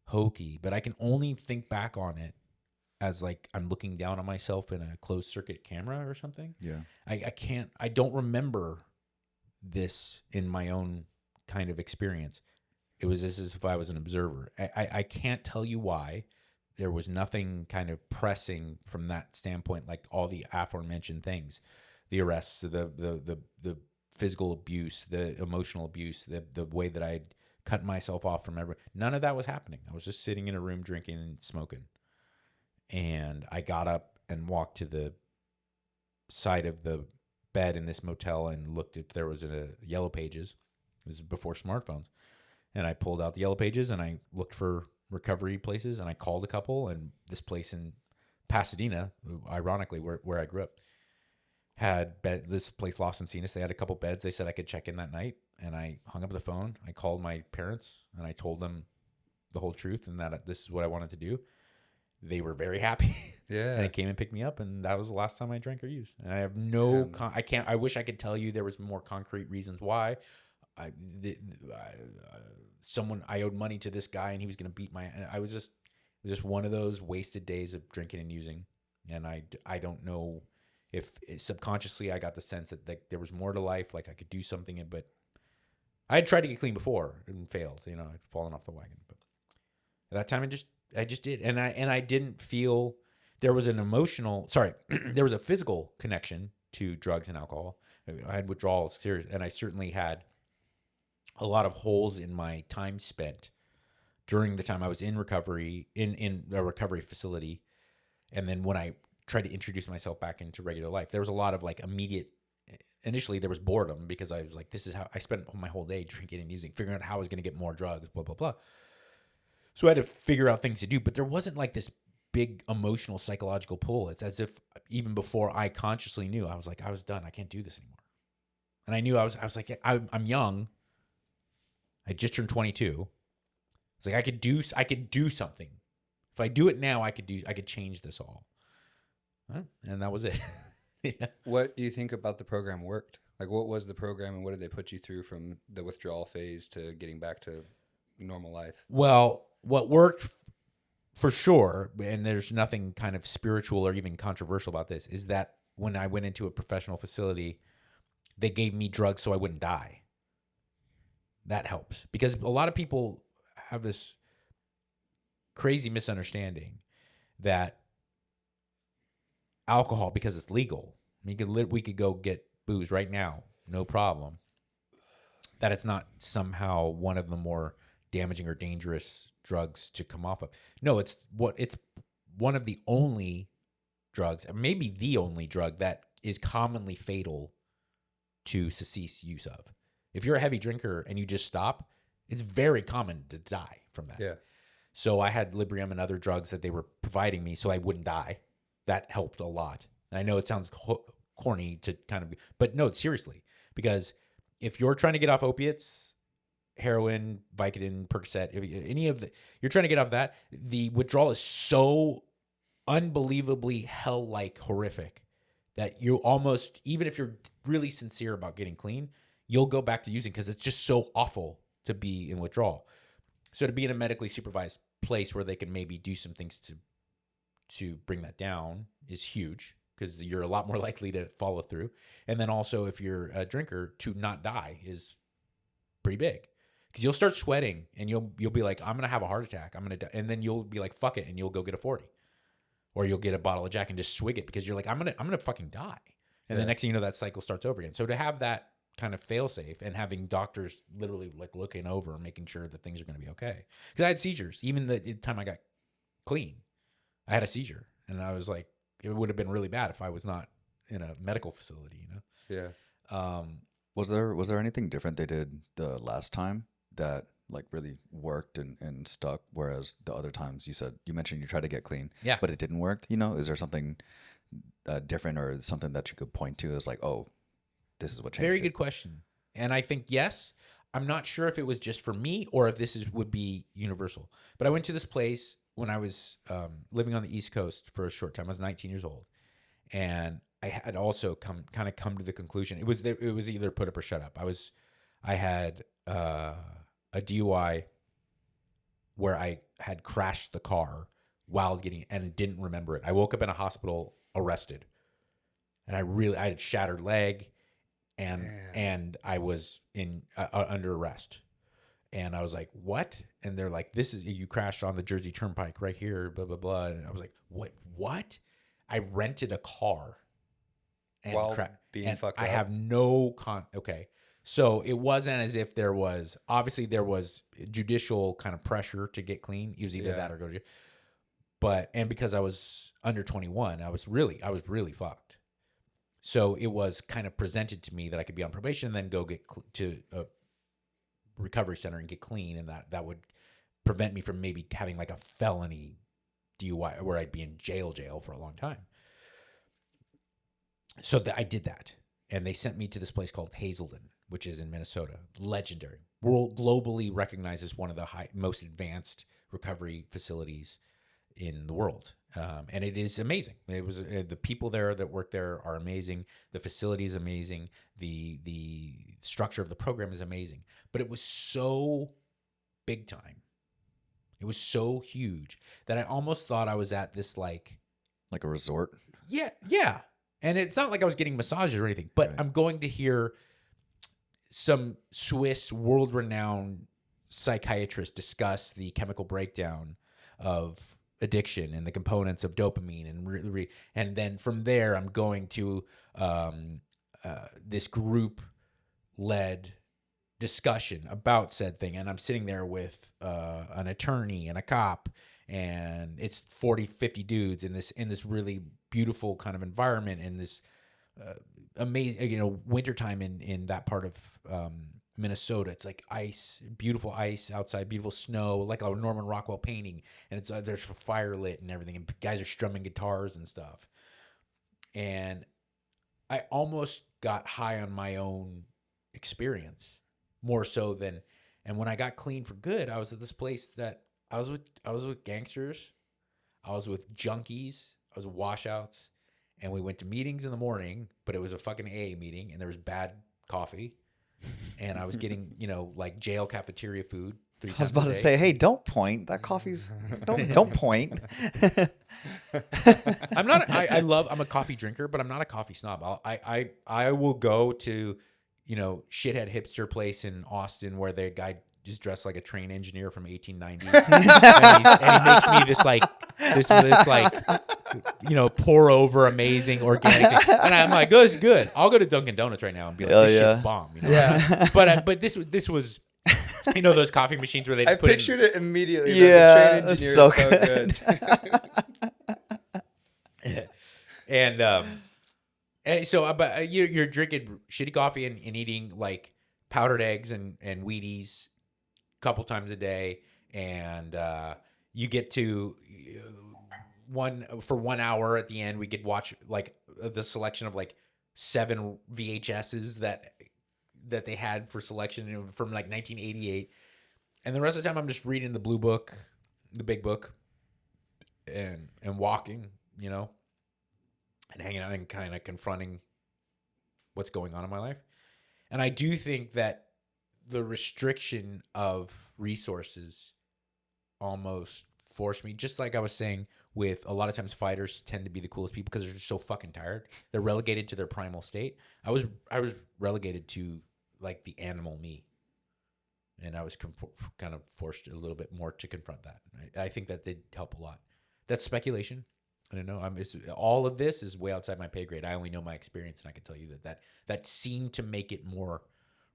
hokey, but I can only think back on it as like I'm looking down on myself in a closed circuit camera or something. Yeah. I don't remember this in my own kind of experience. It was as if I was an observer. I can't tell you why. There was nothing kind of pressing from that standpoint, like all the aforementioned things, the arrests, the physical abuse, the emotional abuse, the way that I'd cut myself off from everyone. None of that was happening. I was just sitting in a room drinking and smoking. And I got up and walked to the side of the bed in this motel and looked if there was a Yellow Pages. This is before smartphones. And I pulled out the Yellow Pages and I looked for recovery places, and I called a couple, and this place in Pasadena, ironically where I grew up, had this place, Los Encinas. They had a couple beds. They said I could check in that night, and I hung up the phone. I called my parents and I told them the whole truth and that this is what I wanted to do. They were very happy. Yeah. And they came and picked me up, and that was the last time I drank or used. And I have I wish I could tell you there was more concrete reasons why. I owed money to this guy and he was going to beat it was just one of those wasted days of drinking and using. And I don't know if subconsciously I got the sense that there was more to life, like I could do something, but I had tried to get clean before and failed, I'd fallen off the wagon. But at that time I just did. And I didn't feel there was there was a physical connection to drugs and alcohol. I had withdrawals, serious, and I certainly had a lot of holes in my time spent during the time I was in recovery, in a recovery facility. And then when I tried to introduce myself back into regular life, there was a lot of initially there was boredom because I was like, this is how I spent my whole day drinking and using, figuring out how I was going to get more drugs, blah, blah, blah. So I had to figure out things to do, but there wasn't like this big emotional, psychological pull. It's as if even before I consciously knew, I was like, I was done. I can't do this anymore. And I knew I was like, I'm young. I just turned 22. It's like I could do something. If I do it now, I could change this all. And that was it. Yeah. What do you think about the program worked? Like, what was the program and what did they put you through from the withdrawal phase to getting back to normal life? Well, what worked for sure, and there's nothing kind of spiritual or even controversial about this, is that when I went into a professional facility, they gave me drugs so I wouldn't die. That helps, because a lot of people have this crazy misunderstanding that alcohol, because it's legal, we could go get booze right now, no problem, that it's not somehow one of the more damaging or dangerous drugs to come off of. No, it's one of the only drugs, maybe the only drug that is commonly fatal to cease use of. If you're a heavy drinker and you just stop, it's very common to die from that. Yeah. So I had Librium and other drugs that they were providing me so I wouldn't die. That helped a lot. And I know it sounds corny to kind of, but no, seriously, because if you're trying to get off opiates, heroin, Vicodin, Percocet, you're trying to get off that, the withdrawal is so unbelievably hell-like horrific that you almost, even if you're really sincere about getting clean, you'll go back to using because it's just so awful to be in withdrawal. So to be in a medically supervised place where they can maybe do some things to bring that down is huge, because you're a lot more likely to follow through. And then also, if you're a drinker, to not die is pretty big, because you'll start sweating and you'll be like, I'm gonna have a heart attack, I'm gonna die, and then you'll be like, fuck it, and you'll go get a 40, or you'll get a bottle of Jack and just swig it because you're like, I'm gonna fucking die. And the next thing you know, that cycle starts over again. So to have that kind of fail safe and having doctors literally like looking over and making sure that things are going to be okay. Because I had seizures. Even the time I got clean, I had a seizure, and I was like, it would have been really bad if I was not in a medical facility, Yeah. Was there anything different they did the last time that like really worked and stuck, whereas the other times you mentioned you tried to get clean, but it didn't work? Is there something different or something that you could point to as like, oh, this is what changed? Very good question. And I think, yes, I'm not sure if it was just for me or if would be universal. But I went to this place when I was living on the East Coast for a short time. I was 19 years old. And I had also come to the conclusion. It was either put up or shut up. I had a DUI where I had crashed the car while and didn't remember it. I woke up in a hospital arrested. And I had shattered leg. and I was in under arrest. And I was like, what? And they're like, you crashed on the Jersey Turnpike right here, blah, blah, blah. And I was like, what? I rented a car. And While being fucked I up? have no okay. So it wasn't as if there was judicial kind of pressure to get clean. It was either that or go to jail. And because I was under 21, I was really fucked. So it was kind of presented to me that I could be on probation and then go get to a recovery center and get clean, and that would prevent me from maybe having like a felony DUI where I'd be in jail for a long time. So I did that, and they sent me to this place called Hazelden, which is in Minnesota. Legendary, globally recognized as one of the most advanced recovery facilities in the world, and it is amazing. It was the people there that work there are amazing. The facility is amazing. The structure of the program is amazing. But it was so big time. It was so huge that I almost thought I was at this like a resort. Yeah. And it's not like I was getting massages or anything, but I'm going to hear some Swiss world-renowned psychiatrist discuss the chemical breakdown of addiction and the components of dopamine, and then from there I'm going to this group-led discussion about said thing, and I'm sitting there with an attorney and a cop, and it's 40-50 dudes in this really beautiful kind of environment in this amazing wintertime in that part of Minnesota. It's like beautiful ice outside, beautiful snow, like a Norman Rockwell painting, and it's there's fire lit and everything, and guys are strumming guitars and stuff. And I almost got high on my own experience, more so than. And when I got clean for good, I was at this place that I was with gangsters, I was with junkies, I was with washouts, and we went to meetings in the morning, but it was a fucking AA meeting, and there was bad coffee. And I was getting, like jail cafeteria food 3 times I was about a to day. say, hey, don't point. That coffee's don't point. I'm a coffee drinker, but I'm not a coffee snob. I will go to, shithead hipster place in Austin where the guy is dressed like a train engineer from 1890, and he makes me this pour over amazing organic thing. And I'm like, this is good. I'll go to Dunkin' Donuts right now and be like, this shit's bomb. Yeah. But this was, those coffee machines where they just I pictured it immediately. Yeah, the train engineer so is so good. And so, but you're drinking shitty coffee and eating like powdered eggs and Wheaties a couple times a day, and you get to 1 hour at the end. We could watch like the selection of like 7 VHSs that they had for selection from like 1988, and the rest of the time I'm just reading the blue book, the big book, and walking, and hanging out and kind of confronting what's going on in my life. And I do think that the restriction of resources almost forced me, just like I was saying, with a lot of times fighters tend to be the coolest people because they're just so fucking tired. They're relegated to their primal state. I was relegated to like the animal me. And I was kind of forced a little bit more to confront that. I think that did help a lot. That's speculation. I don't know. All of this is way outside my pay grade. I only know my experience, and I can tell you that seemed to make it more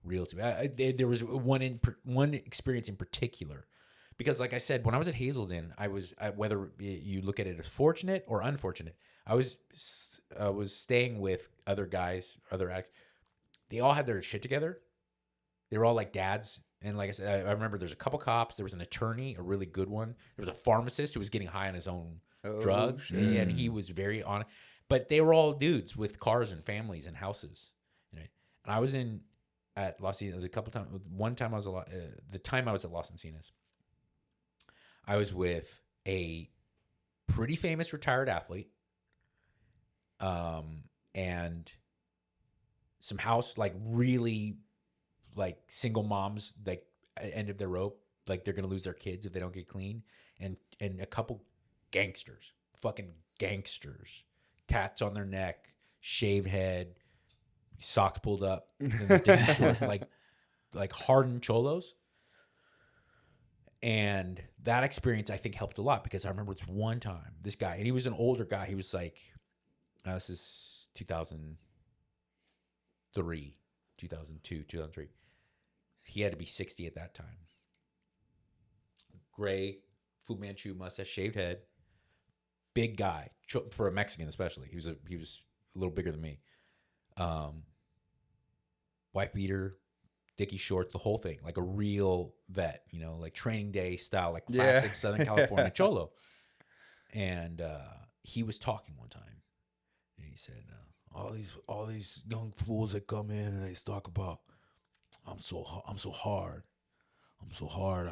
real to me. There was one experience in particular, because, like I said, when I was at Hazelden, I was whether you look at it as fortunate or unfortunate, I was staying with other guys, other addicts. They all had their shit together. They were all like dads. And like I said, I remember there's a couple cops. There was an attorney, a really good one. There was a pharmacist who was getting high on his own drugs, shit. and he was very on it. But they were all dudes with cars and families and houses. And I was at Los Encinas a couple times. One time I was the time I was at Los Encinas, I was with a pretty famous retired athlete, and some really single moms, like end of their rope, like they're gonna lose their kids if they don't get clean, and a couple gangsters, fucking gangsters, tats on their neck, shaved head, socks pulled up, and the Dickie short, like hardened cholos. And that experience, I think, helped a lot because I remember this one time, this guy, and he was an older guy. He was like, this is 2003, 2002, 2003. He had to be 60 at that time. Gray, Fu Manchu mustache, shaved head, big guy for a Mexican, especially. He was a little bigger than me. Wife beater, Dickie shorts, the whole thing, like a real vet, like Training Day style, like classic Southern California cholo. And he was talking one time, and he said, all these young fools that come in and they talk about, I'm so hard.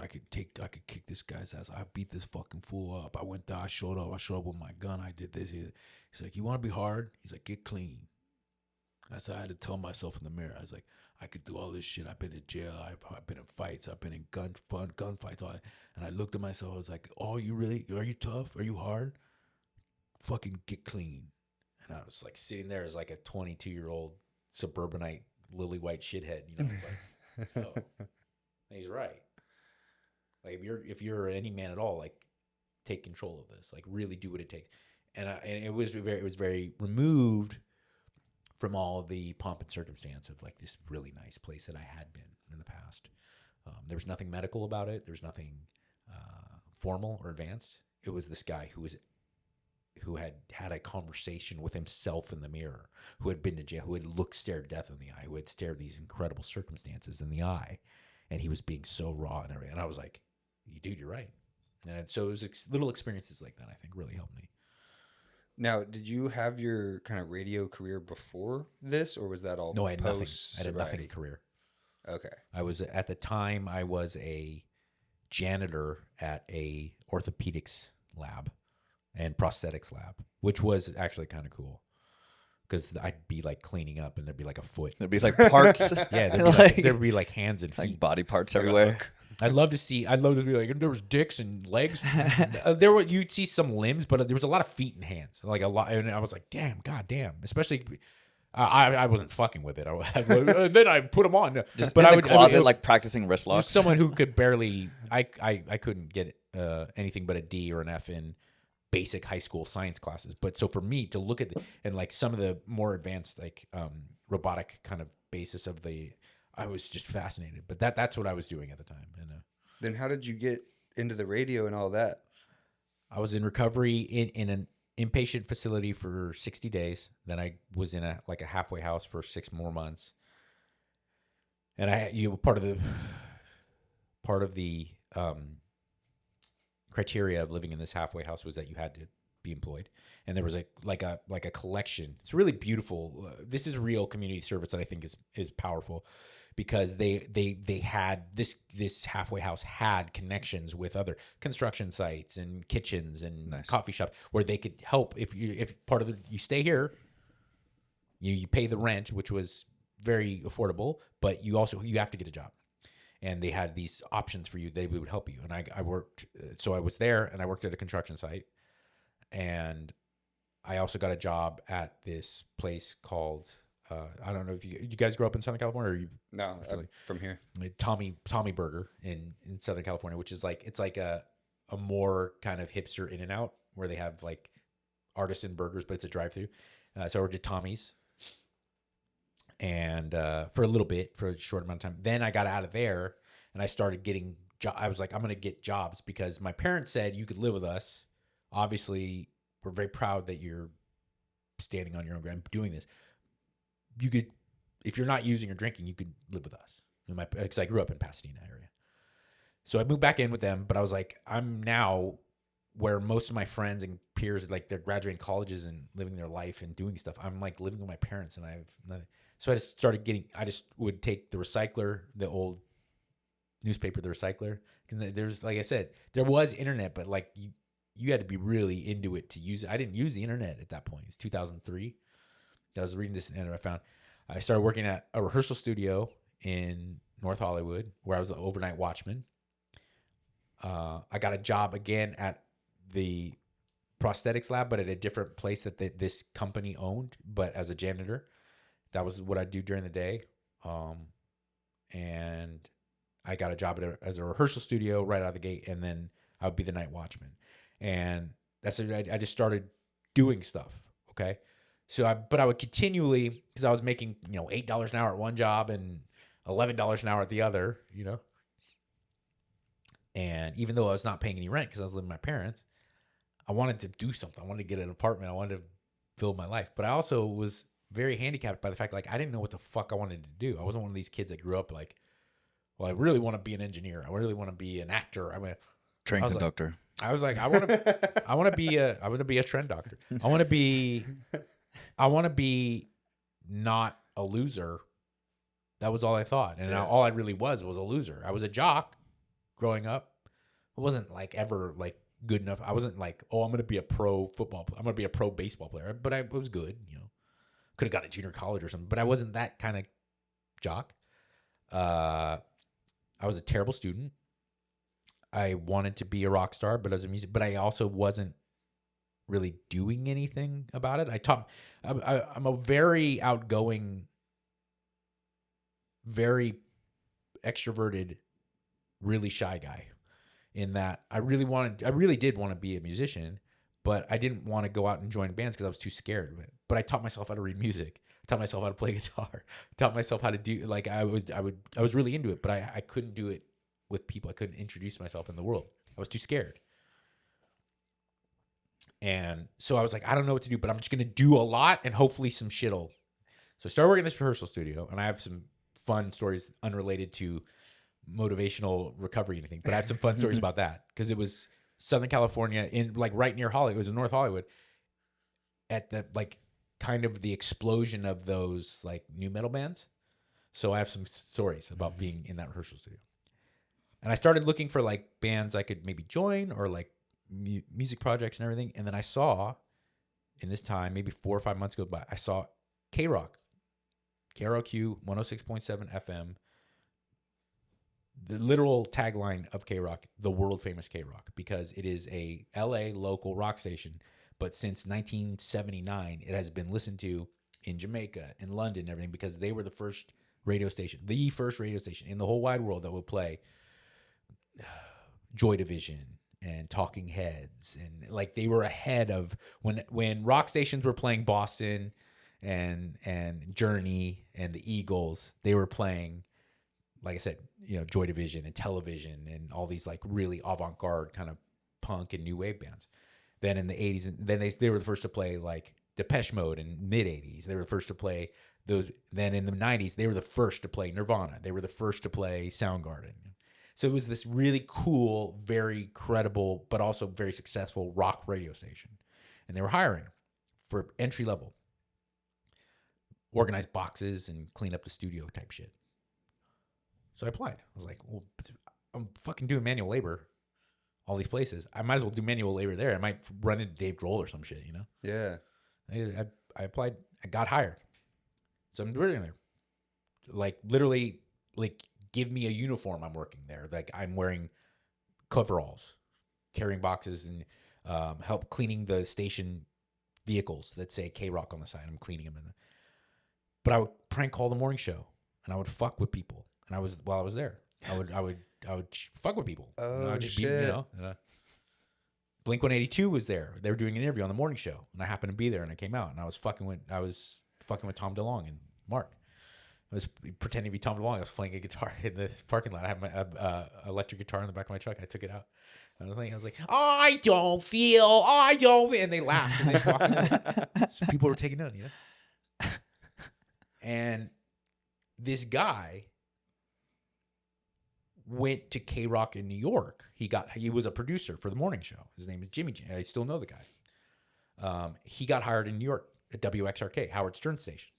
I could kick this guy's ass. I beat this fucking fool up. I went there. I showed up with my gun. I did this. He's like, you want to be hard? He's like, get clean. That's how I had to tell myself in the mirror. I was like, I could do all this shit. I've been in jail. I've been in fights. I've been in gunfights. And I looked at myself. I was like, oh, are you tough? Are you hard? Fucking get clean. And I was like sitting there as like a 22-year-old suburbanite lily white shithead. I was like, so. And he's right. Like if you're any man at all, like take control of this. Like really do what it takes. And it was very removed from all the pomp and circumstance of like this really nice place that I had been in the past. There was nothing medical about it. There was nothing formal or advanced. It was this guy who had a conversation with himself in the mirror, who had been to jail, who had stared death in the eye, who had stared these incredible circumstances in the eye. And he was being so raw and everything. And I was like, dude, you're right. And so it was little experiences like that, I think, really helped me. Now, did you have your kind of radio career before this, or was that all No, I had nothing. I had sobriety? nothing career. Okay. At the time, I was a janitor at a orthopedics lab and prosthetics lab, which was actually kind of cool. Because I'd be like cleaning up and there'd be like a foot. There'd be like parts. Yeah, there'd be like hands and feet. Like body parts everywhere. I'd love to be like, there was dicks and legs. You'd see some limbs, but there was a lot of feet and hands. Like a lot. And I was like, goddamn. Especially, I wasn't fucking with it. Then I put them on. Just but in the closet, like practicing wrist locks. Someone who could barely, I couldn't get anything but a D or an F in basic high school science classes. But so for me to look at and like some of the more advanced like robotic kind of basis of I was just fascinated. But that's what I was doing at the time. And then how did you get into the radio and all that? I was in recovery in an inpatient facility for 60 days. Then I was in a halfway house for 6 more months. And part of the criteria of living in this halfway house was that you had to be employed, and there was a collection. It's really beautiful. This is real community service that I think is powerful, because they had this halfway house had connections with other construction sites and kitchens and coffee shops where they could help. If part of you stay here, you pay the rent, which was very affordable, but you have to get a job. And they had these options for you. They would help you. And I worked, so I was there and I worked at a construction site. And I also got a job at this place called, I don't know if you guys grew up in Southern California, or you? No, from here. Tommy Burger in Southern California, which is it's like a more kind of hipster In-N-Out where they have like artisan burgers, but it's a drive-through. So I worked at Tommy's. And for a little bit, for a short amount of time. Then I got out of there and I started getting I was like, I'm going to get jobs, because my parents said you could live with us. Obviously, we're very proud that you're standing on your own ground doing this. You could, if you're not using or drinking, you could live with us. Because I grew up in Pasadena area. So I moved back in with them, but I was like, I'm now where most of my friends and peers, like they're graduating colleges and living their life and doing stuff. I'm like living with my parents and I have nothing. So I just would take the recycler, the old newspaper, the recycler. There's, like I said, there was internet, but like you had to be really into it to use it. I didn't use the internet at that point. It's 2003. I was reading this and I started working at a rehearsal studio in North Hollywood where I was the overnight watchman. I got a job again at the prosthetics lab, but at a different place that this company owned, but as a janitor. that was what I'd do during the day. And I got a job as a rehearsal studio right out of the gate, and then I would be the night watchman. And that's it. I just started doing stuff. Okay. But I would continually, because I was making, $8 an hour at one job and $11 an hour at the other, And even though I was not paying any rent because I was living with my parents, I wanted to do something. I wanted to get an apartment. I wanted to build my life. But I also was very handicapped by the fact, I didn't know what the fuck I wanted to do. I wasn't one of these kids that grew up I really want to be an engineer. I really want to be an actor. Train conductor. I want to be a trend doctor. I want to be not a loser. That was all I thought. And all I really was a loser. I was a jock growing up. I wasn't ever good enough. I wasn't I'm going to be a pro football player. I'm going to be a pro baseball player, but I was good, Could have gone to junior college or something, but I wasn't that kind of jock. I was a terrible student. I wanted to be a rock star, but but I also wasn't really doing anything about it. I'm a very outgoing, very extroverted, really shy guy, in that I really did want to be a musician, but I didn't want to go out and join bands because I was too scared of it. But I taught myself how to read music, taught myself how to play guitar, taught myself how to do I was really into it, but I couldn't do it with people. I couldn't introduce myself in the world. I was too scared. And so I was I don't know what to do, but I'm just going to do a lot and hopefully some shit'll. So I started working in this rehearsal studio, and I have some fun stories unrelated to motivational recovery or anything, but I have some fun stories about that because it was Southern California, in right near Hollywood. It was in North Hollywood at the kind of the explosion of those new metal bands. So I have some stories about being in that rehearsal studio. And I started looking for bands I could maybe join or music projects and everything. And then I saw in this time, maybe 4 or 5 months ago, I saw K-Rock, KROQ 106.7 FM. The literal tagline of K-Rock, the world famous K-Rock, because it is a LA local rock station. But since 1979, it has been listened to in Jamaica, in London, and everything, because they were the first radio station in the whole wide world that would play Joy Division and Talking Heads. And they were ahead of when rock stations were playing Boston and Journey and the Eagles, they were playing, like I said, Joy Division and Television and all these really avant-garde kind of punk and new wave bands. Then in the 80s, and then they were the first to play Depeche Mode in mid-80s. They were the first to play those. Then in the 90s, they were the first to play Nirvana. They were the first to play Soundgarden. So it was this really cool, very credible, but also very successful rock radio station. And they were hiring for entry level, organize boxes and clean up the studio type shit. So I applied. I was like, well, I'm fucking doing manual labor all these places. I might as well do manual labor there. I might run into Dave Grohl or some shit, Yeah. I applied. I got hired. So I'm working there. Literally, give me a uniform. I'm working there. I'm wearing coveralls, carrying boxes, and help cleaning the station vehicles that say K-Rock on the side. I'm cleaning them. But I would prank call the morning show, and I would fuck with people. And while I was there, I would fuck with people. Oh, I would just shit. Blink-182 was there. They were doing an interview on the morning show, and I happened to be there, and I came out, and I was fucking with Tom DeLonge and Mark. I was pretending to be Tom DeLonge. I was playing a guitar in the parking lot. I had my electric guitar in the back of my truck. I took it out. I was like, I don't feel, and they laughed. And they just walked away. So people were taking note, And this guy went to K-Rock in New York. He was a producer for the morning show. His name is Jimmy. I still know the guy. He got hired in New York at WXRK, Howard Stern station,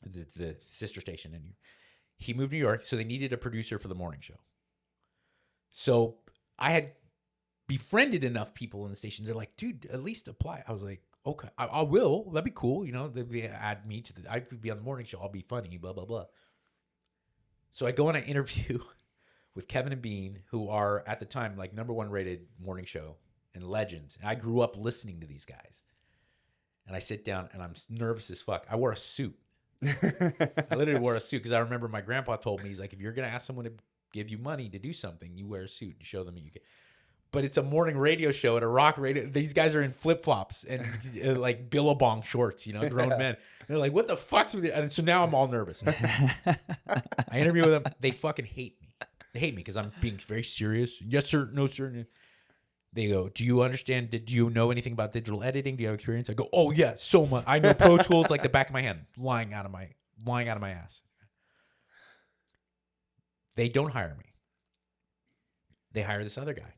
the sister station in New York. He moved to New York, so they needed a producer for the morning show. So I had befriended enough people in the station. They're like, dude, at least apply. I was like, okay, I will. That'd be cool. They add me to I could be on the morning show. I'll be funny, blah, blah, blah. So I go on an interview with Kevin and Bean, who are at the time #1 rated morning show and legends. And I grew up listening to these guys. And I sit down and I'm nervous as fuck. I wore a suit. I literally wore a suit because I remember my grandpa told me, he's like, if you're going to ask someone to give you money to do something, you wear a suit and show them you can. But it's a morning radio show at a rock radio. These guys are in flip flops and like Billabong shorts, you know, grown men. They're like, what the fuck's with it? And so now I'm all nervous. I interview with them. They fucking hate me. They hate me because I'm being very serious. Yes, sir. No, sir. They go, do you understand? Did you know anything about digital editing? Do you have experience? I go, oh yeah, so much. I know Pro Tools like the back of my hand, lying out of my ass. They don't hire me. They hire this other guy.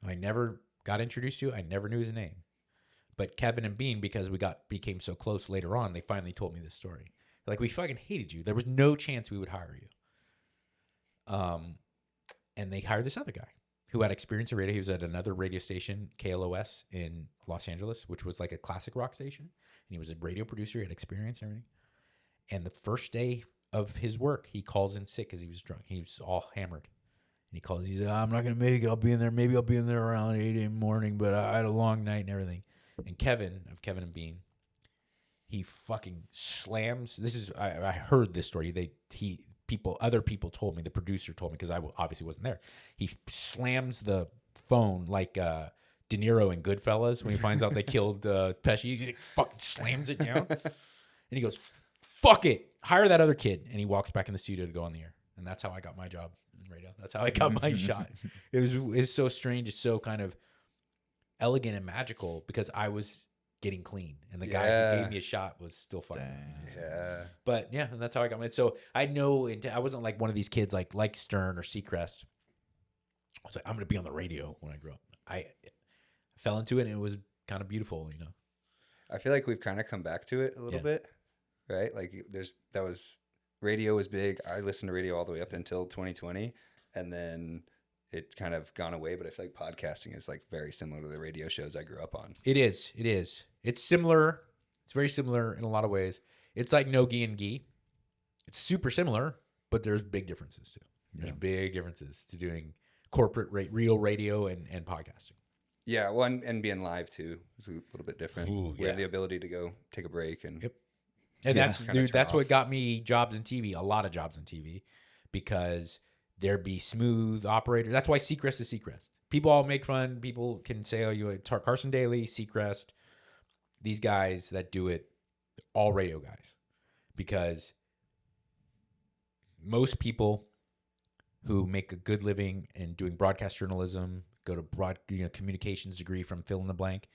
I never got introduced to. I never knew his name. But Kevin and Bean, because we became so close later on, they finally told me this story. Like, we fucking hated you. There was no chance we would hire you. And they hired this other guy who had experience in radio. He was at another radio station, KLOS in Los Angeles, which was like a classic rock station. And he was a radio producer. He had experience and everything. And the first day of his work, he calls in sick because he was drunk. He was all hammered. And he calls, he said, I'm not going to make it. I'll be in there. Maybe I'll be in there around 8 in the morning, but I had a long night and everything. And Kevin and Bean, he fucking slams. This is, I heard this story. Other people told me, the producer told me, because I obviously wasn't there. He slams the phone like De Niro in Goodfellas when he finds out they killed Pesci. He fucking slams it down. And he goes, fuck it. Hire that other kid. And he walks back in the studio to go on the air. And that's how I got my job in radio. That's how I got my shot. It's so strange. It's so kind of elegant and magical because I was getting clean, and the guy who gave me a shot was still fucking. Yeah. But yeah, and that's how I got my. So I know I wasn't like one of these kids like Stern or Seacrest. I was like, I'm gonna be on the radio when I grow up. I fell into it, and it was kind of beautiful, you know. I feel like we've kind of come back to it a little bit, right? Like radio was big. I listened to radio all the way up until 2020, and then it kind of gone away. But I feel like podcasting is like very similar to the radio shows I grew up on. It is. It's similar. It's very similar in a lot of ways. It's like no-gi and gi. It's super similar, but there's big differences too. There's big differences to doing corporate real radio and podcasting. Yeah, well, and being live too is a little bit different. Ooh, we have the ability to go take a break and and that's what got me jobs in TV, a lot of jobs in TV, because there'd be smooth operators. That's why Seacrest is Seacrest. People all make fun. People can say, "Oh, you Carson Daly, Seacrest." These guys that do it, all radio guys, because most people who make a good living in doing broadcast journalism, go to communications degree from fill in the blank,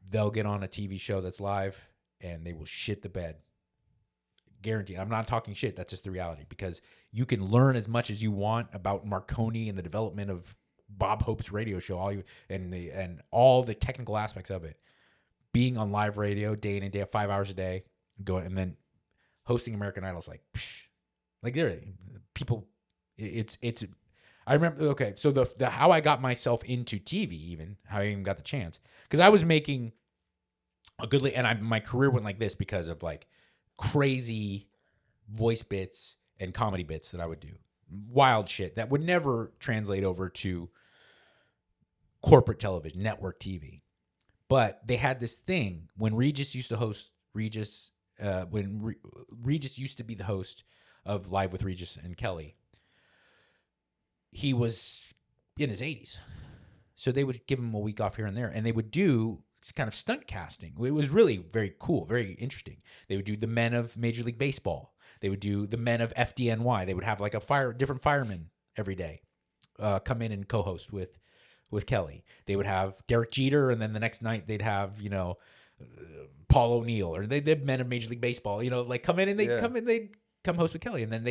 they'll get on a TV show that's live and they will shit the bed. Guaranteed. I'm not talking shit. That's just the reality, because you can learn as much as you want about Marconi and the development of Bob Hope's radio show, and all the technical aspects of it. Being on live radio day in and day out, 5 hours a day, and then hosting American Idol is like there people. It's. I remember. Okay, so the how I got myself into TV, even how I even got the chance, because I was making a goodly, and my career went like this because of like crazy voice bits and comedy bits that I would do, wild shit that would never translate over to corporate television, network TV. But they had this thing when Regis used to host Regis used to be the host of Live with Regis and Kelly. He was in his 80s. So they would give him a week off here and there, and they would do kind of stunt casting. It was really very cool, very interesting. They would do the men of Major League Baseball. They would do the men of FDNY. They would have like different firemen every day come in and co-host with Kelly. They would have Derek Jeter, and then the next night they'd have, Paul O'Neill, or they'd men of Major League Baseball, like come in and they'd come host with Kelly, and then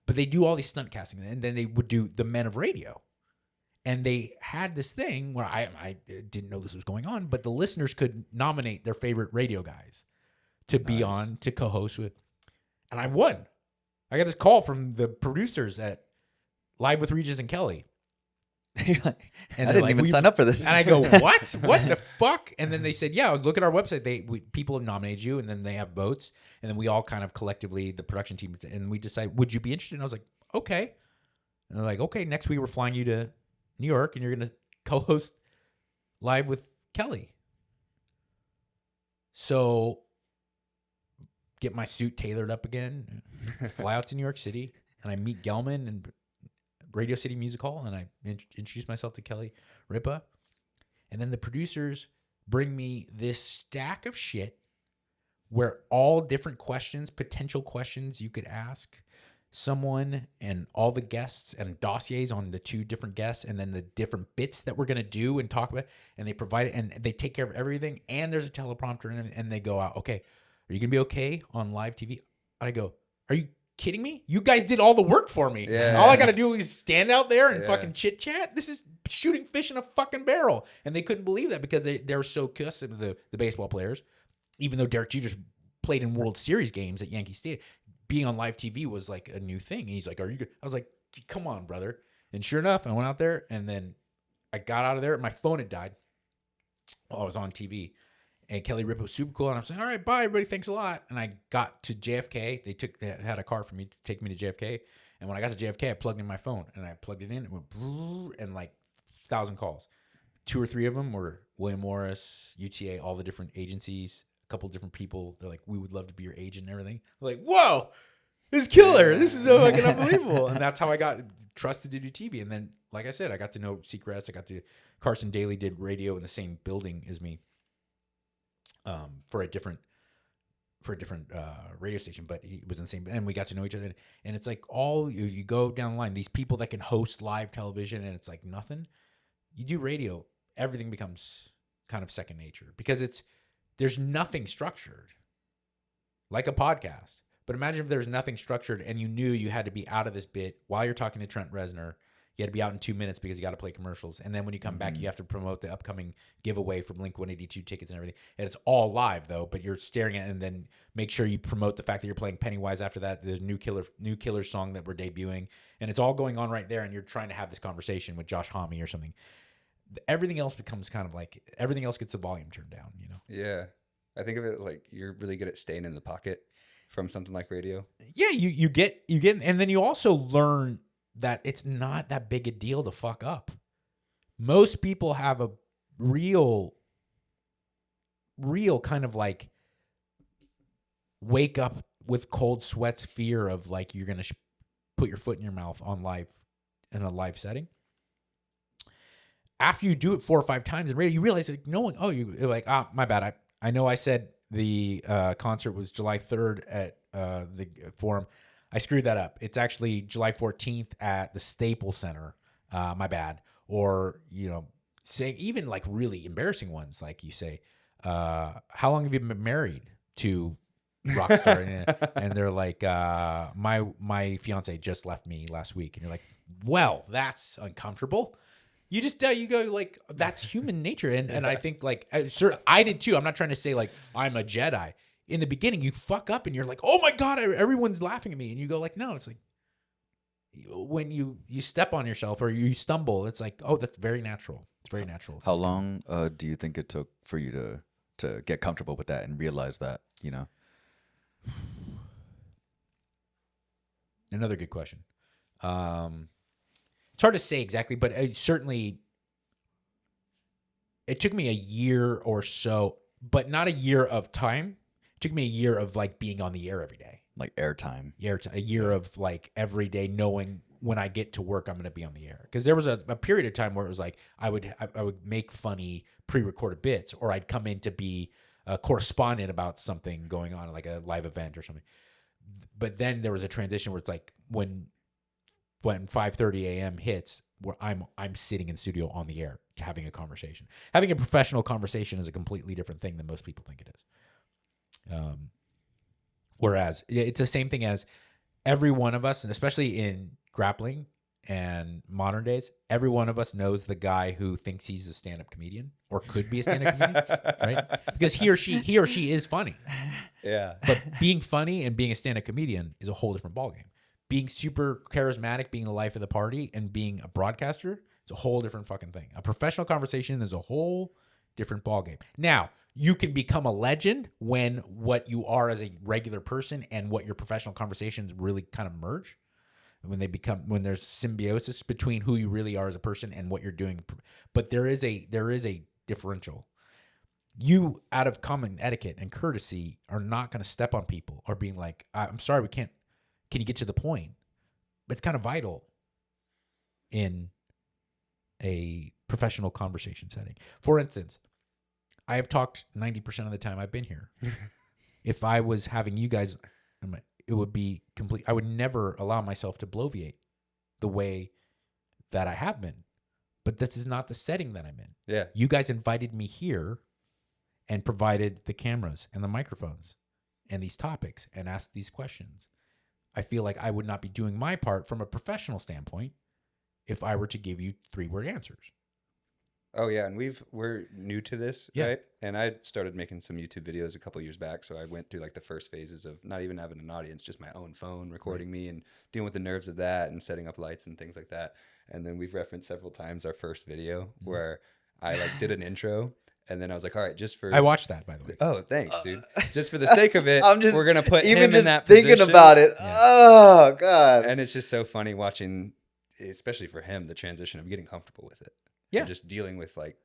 but they do all these stunt casting, and then they would do the men of radio. And they had this thing where I didn't know this was going on, but the listeners could nominate their favorite radio guys to be on, to co-host with. And I won. I got this call from the producers at Live with Regis and Kelly. You're like, and I didn't even sign up for this. And I go, what? What the fuck? And then they said, yeah, look at our website. People have nominated you, and then they have votes. And then we all kind of collectively, the production team, and we decide, would you be interested? And I was like, okay. And they're like, okay, next week we're flying you to New York, and you're going to co-host Live with Kelly. So get my suit tailored up again, fly out to New York City, and I meet Gelman and Radio City Music Hall, and I introduce myself to Kelly Ripa. And then the producers bring me this stack of shit where all different questions, potential questions you could ask someone, and all the guests and dossiers on the 2 different guests, and then the different bits that we're going to do and talk about, and they provide it, and they take care of everything, and there's a teleprompter, and they go out, okay, are you going to be okay on live TV? I go, are you kidding me? You guys did all the work for me. Yeah. All I got to do is stand out there and fucking chit chat. This is shooting fish in a fucking barrel. And they couldn't believe that because they're so accustomed to the baseball players. Even though Derek Jeter played in World Series games at Yankee Stadium, being on live TV was like a new thing. And he's like, are you good? I was like, come on, brother. And sure enough, I went out there, and then I got out of there. My phone had died while I was on TV. And Kelly Ripa was super cool. And I'm saying, all right, bye, everybody. Thanks a lot. And I got to JFK. They had a car for me to take me to JFK. And when I got to JFK, I plugged in my phone. And I plugged it in. It went brrr, and like 1,000 calls. 2 or 3 of them were William Morris, UTA, all the different agencies, a couple different people. They're like, we would love to be your agent and everything. I'm like, whoa, this is killer. This is so fucking unbelievable. And that's how I got trusted to do TV. And then, like I said, I got to know Seacrest. I got to Carson Daly did radio in the same building as me. For a different radio station, but he was in the same, and we got to know each other. And it's like all you go down the line, these people that can host live television, and it's like nothing. You do radio, everything becomes kind of second nature because there's nothing structured like a podcast. But imagine if there's nothing structured and you knew you had to be out of this bit while you're talking to Trent Reznor. You had to be out in 2 minutes because you got to play commercials. And then when you come back, you have to promote the upcoming giveaway from Blink 182 tickets and everything. And it's all live, though, but you're staring at it, and then make sure you promote the fact that you're playing Pennywise after that. There's a new Killer song that we're debuting. And it's all going on right there, and you're trying to have this conversation with Josh Homme or something. Everything else becomes kind of like, everything else gets the volume turned down, you know? Yeah. I think of it like you're really good at staying in the pocket from something like radio. Yeah, you get, and then you also learn that it's not that big a deal to fuck up. Most people have a real kind of like wake up with cold sweats fear of like you're going to put your foot in your mouth on live in a live setting. After you do it 4 or 5 times in radio, you realize like you're like, my bad. I know I said the concert was July 3rd at the Forum. I screwed that up. It's actually July 14th at the Staples Center. My bad. Or, saying even like really embarrassing ones. Like you say, how long have you been married to Rockstar? And they're like, my fiance just left me last week. And you're like, well, that's uncomfortable. You just, you go like, that's human nature. And I think like, I did too. I'm not trying to say like, I'm a Jedi. In the beginning, you fuck up and you're like, oh my God, everyone's laughing at me. And you go like, no, it's like when you step on yourself or you stumble, it's like, oh, that's very natural. It's very natural. How long do you think it took for you to get comfortable with that and realize that, Another good question. It's hard to say exactly, but it took me a year or so, but not a year of time. It took me a year of like being on the air every day. Like airtime. A year of like every day knowing when I get to work, I'm going to be on the air. Because there was a period of time where it was like I would make funny pre-recorded bits, or I'd come in to be a correspondent about something going on, like a live event or something. But then there was a transition where it's like when 5:30 a.m. hits, where I'm sitting in the studio on the air having a conversation. Having a professional conversation is a completely different thing than most people think it is. Whereas it's the same thing as every one of us, and especially in grappling and modern days, every one of us knows the guy who thinks he's a stand-up comedian or could be a stand-up comedian, right? Because he or she is funny. Yeah. But being funny and being a stand-up comedian is a whole different ballgame. Being super charismatic, being the life of the party, and being a broadcaster is a whole different fucking thing. A professional conversation is a whole different ballgame. Now, you can become a legend when what you are as a regular person and what your professional conversations really kind of merge. When there's symbiosis between who you really are as a person and what you're doing. But there is a differential. you, out of common etiquette and courtesy, are not going to step on people or being like, I'm sorry, we can't. Can you get to the point? But it's kind of vital in a professional conversation setting. For instance, I have talked 90% of the time I've been here. If I was having you guys, it would be complete. I would never allow myself to bloviate the way that I have been. But this is not the setting that I'm in. Yeah. You guys invited me here and provided the cameras and the microphones and these topics and asked these questions. I feel like I would not be doing my part from a professional standpoint if I were to give you 3-word answers. Oh yeah, and we're new to this, Yeah. right? And I started making some YouTube videos a couple years back, so I went through like the first phases of not even having an audience, just my own phone recording me and dealing with the nerves of that and setting up lights and things like that. And then we've referenced several times our first video where I like did an intro, and then I was like, all right, just for I watched that, by the way. oh, thanks, dude. Just for the sake of it, we're gonna put even him just in that thinking position. about it. Yeah. Oh God. And it's just so funny watching, especially for him, the transition of getting comfortable with it. Yeah. And just dealing with like.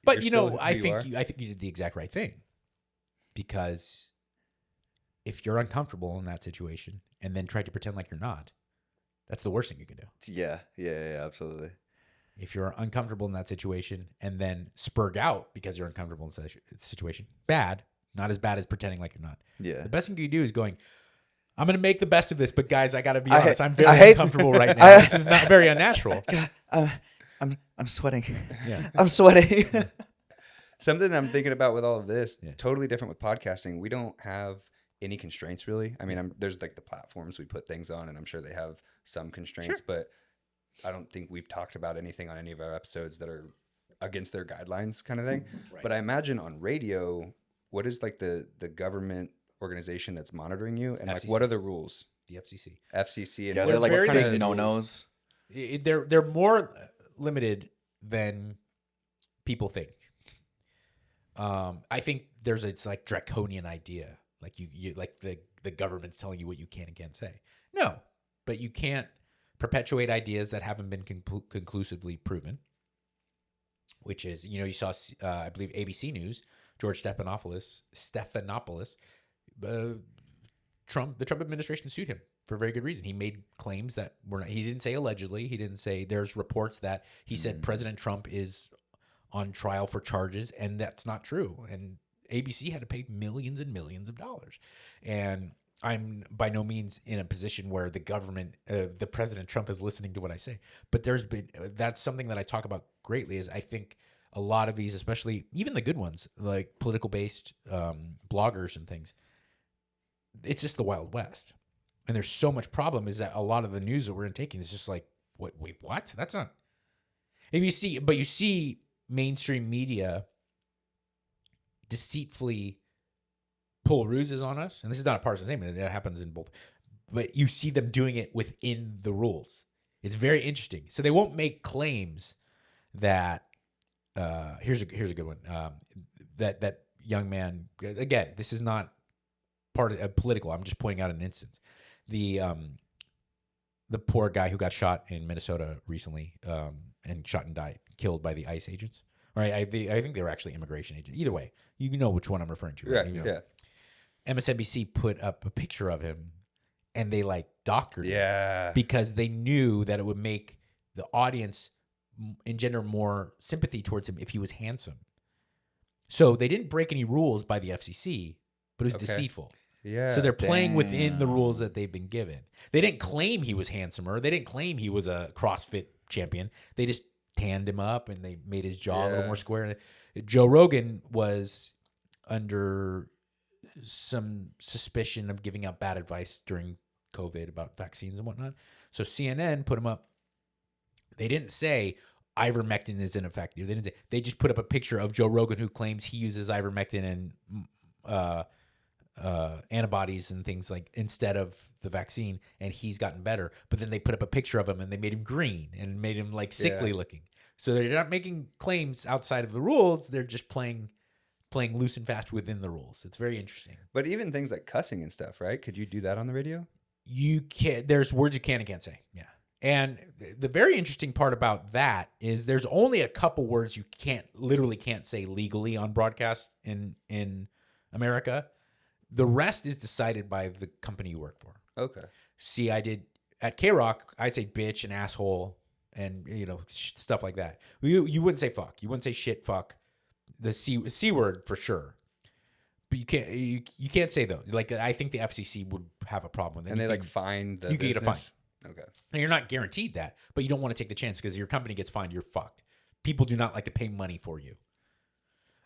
But you're still who I you think are. I think you did the exact right thing, because if you're uncomfortable in that situation and then try to pretend like you're not, that's the worst thing you can do. Yeah, absolutely. If you're uncomfortable in that situation and then spurg out because you're uncomfortable in such a situation, bad, not as bad as pretending like you're not. Yeah. The best thing you can do is going, I'm going to make the best of this, but guys, I got to be I honest. hate- I'm I very hate- uncomfortable right now. This is not very unnatural. I'm sweating. Yeah. I'm sweating. Something I'm thinking about with all of this, Yeah. totally different with podcasting. We don't have any constraints really. I mean, there's like the platforms we put things on, and I'm sure they have some constraints, but I don't think we've talked about anything on any of our episodes that are against their guidelines kind of thing. Right. But I imagine on radio, what is like the government organization that's monitoring you, and like FCC. what are the rules? The FCC. FCC and Yeah, what, they're like what very kind big of no-nos. They're more limited than people think. I think it's like draconian idea. Like you like the government's telling you what you can and can't say. No, but you can't perpetuate ideas that haven't been conclusively proven. Which is, you saw, I believe ABC News, George Stephanopoulos, the Trump administration sued him for a very good reason. He made claims that he didn't say allegedly. He didn't say, there's reports that he said President Trump is on trial for charges, and that's not true. And ABC had to pay millions and millions of dollars. And I'm by no means in a position where the government, the President Trump is listening to what I say. But that's something that I talk about greatly, is I think a lot of these, especially even the good ones, like political-based bloggers and things, it's just the Wild West. And there's so much problem is that a lot of the news that we're taking is just like, wait, what? That's not. If you see mainstream media deceitfully pull ruses on us, and this is not a partisan statement, that happens in both, but you see them doing it within the rules. It's very interesting. So they won't make claims that here's a good one. That young man, again, this is not part of political. I'm just pointing out an instance. The poor guy who got shot in Minnesota recently, and shot and died, killed by the ICE agents. Right? I think they were actually immigration agents. Either way, you know which one I'm referring to. Right? yeah. MSNBC put up a picture of him, and they like doctored Yeah. him because they knew that it would make the audience engender more sympathy towards him if he was handsome. So they didn't break any rules by the FCC, but it was deceitful. Yeah. So they're playing within the rules that they've been given. They didn't claim he was handsomer. They didn't claim he was a CrossFit champion. They just tanned him up and they made his jaw a little more square. Joe Rogan was under some suspicion of giving out bad advice during COVID about vaccines and whatnot. So CNN put him up. They didn't say ivermectin is ineffective. They didn't say. They just put up a picture of Joe Rogan who claims he uses ivermectin and antibodies and things like instead of the vaccine, and he's gotten better. But then they put up a picture of him and they made him green and made him like sickly looking. So they're not making claims outside of the rules. They're just playing loose and fast within the rules. It's very interesting. But even things like cussing and stuff, right? Could you do that on the radio? You can't. There's words you can and can't say. Yeah. And the very interesting part about that is there's only a couple words you literally can't say legally on broadcast in America. The rest is decided by the company you work for. Okay. See, I did at K-Rock, I'd say bitch and asshole and, stuff like that. You wouldn't say fuck. You wouldn't say shit, fuck. The C word for sure. But you can't say though. Like, I think the FCC would have a problem with it. And they find the you can get a fine. Okay. And you're not guaranteed that, but you don't want to take the chance because your company gets fined, you're fucked. People do not like to pay money for you.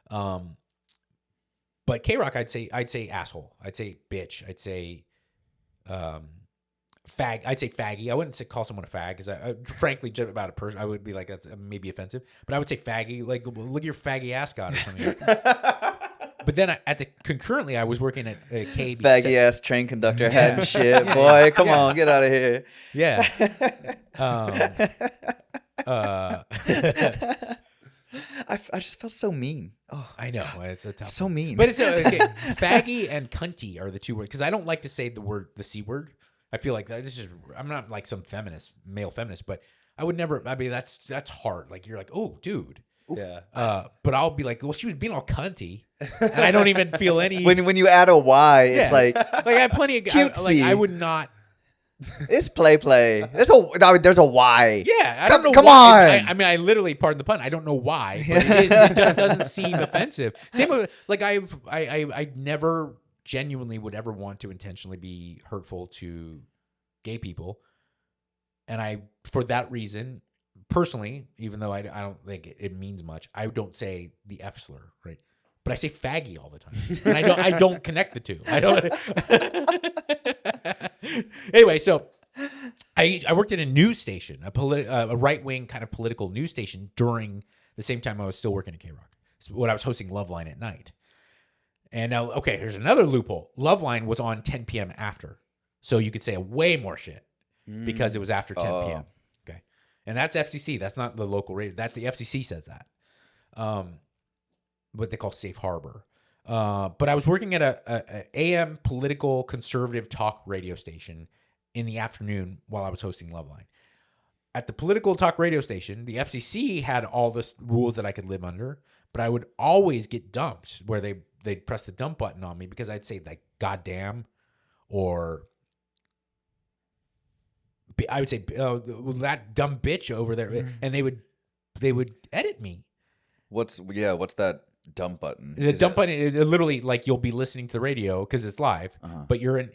But K-Rock, I'd say asshole. I'd say bitch. I'd say fag. I'd say faggy. I wouldn't call someone a fag because I frankly, about a person, I would be like, that's maybe offensive. But I would say faggy. Like, look at your faggy ass god or something. But then concurrently, I was working at KB. Faggy ass train conductor head and shit. Boy, come on, get out of here. Yeah. I just felt so mean. Oh, I know. It's a tough so one. mean. But it's okay. Faggy and cunty are the two words because I don't like to say the C word. I feel like I'm not like some male feminist, but I would never. I mean, that's hard. Like you're like, oh, dude. Yeah. But I'll be like, well, she was being all cunty, and I don't even feel any. When you add a Y, it's like I have plenty of cutesy. I would not. It's play. There's a Y. Yeah, I don't know. Come why. on. I mean, I literally, pardon the pun, I don't know why, but it just doesn't seem offensive. Same with like I never genuinely would ever want to intentionally be hurtful to gay people, and for that reason. Personally, even though I don't think it means much, I don't say the F slur, right? But I say faggy all the time, and I don't connect the two. I don't. Anyway, so I worked at a news station, a right wing kind of political news station during the same time I was still working at K-Rock. When I was hosting Loveline at night, and now here's another loophole. Loveline was on 10 p.m. after, so you could say way more shit because it was after 10 p.m. And that's FCC. That's not the local radio. That the FCC says that. What they call safe harbor. But I was working at a AM political conservative talk radio station in the afternoon while I was hosting Loveline. At the political talk radio station, the FCC had all the rules that I could live under, but I would always get dumped where they'd press the dump button on me because I'd say like goddamn or I would say, oh, that dumb bitch over there, and they would edit me. What's that dump button? The dump button, it literally like you'll be listening to the radio because it's live, but you're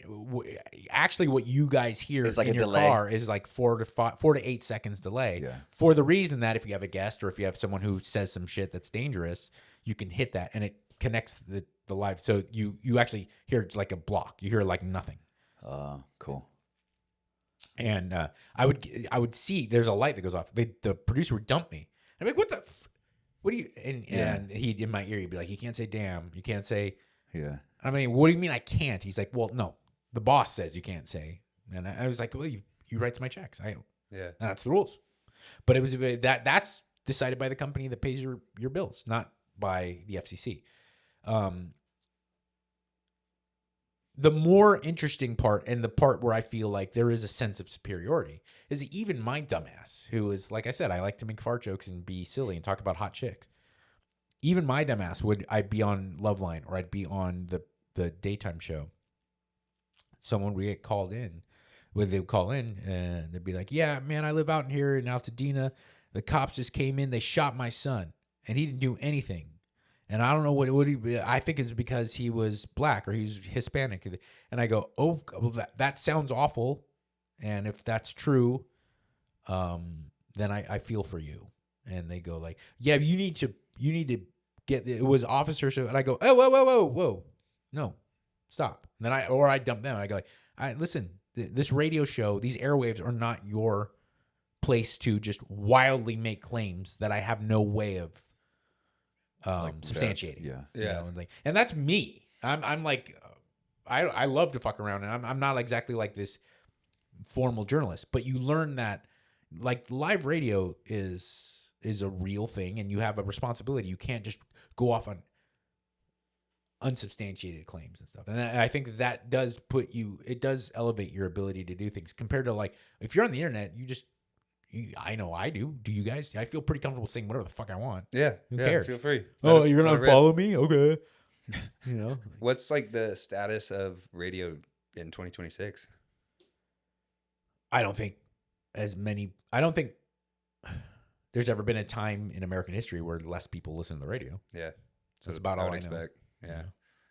actually what you guys hear it's like in your delay. Car is like 4 to 8 seconds delay. For the reason that if you have a guest or if you have someone who says some shit that's dangerous, you can hit that and it connects the live. So you actually hear like a block. You hear like nothing. Cool. And I would see there's a light that goes off. The producer would dump me. I'm like, what do you? And he in my ear, he'd be like, you can't say damn. You can't say. Yeah. I mean, what do you mean I can't? He's like, well, no, the boss says you can't say. And I was like, well, you write my checks. That's the rules. But it was that's decided by the company that pays your bills, not by the FCC. The more interesting part and the part where I feel like there is a sense of superiority is even my dumbass, who is, like I said, I like to make fart jokes and be silly and talk about hot chicks. Even my dumbass I'd be on Loveline or I'd be on the daytime show. Someone would get called in, they would call in and they'd be like, yeah, man, I live out in here in Altadena. The cops just came in. They shot my son and he didn't do anything. And I don't know what I think it's because he was black or he was Hispanic. And I go, oh, well, that sounds awful. And if that's true, then I feel for you. And they go like, yeah, you need to get, it was officers. And I go, oh, whoa. No, stop. And then I dump them. I go like, listen, this radio show, these airwaves are not your place to just wildly make claims that I have no way of substantiating. Yeah. And that's me. I'm like, I love to fuck around, and I'm not exactly like this formal journalist, but you learn that like live radio is a real thing, and you have a responsibility. You can't just go off on unsubstantiated claims and stuff. And I think that does it does elevate your ability to do things compared to like, if you're on the internet, I know I do. Do you guys? I feel pretty comfortable saying whatever the fuck I want. Yeah. Who cares? Feel free. Oh, you're going to unfollow me? Okay. What's like the status of radio in 2026? I don't think there's ever been a time in American history where less people listen to the radio. Yeah. So that's about all I expect. know. Yeah.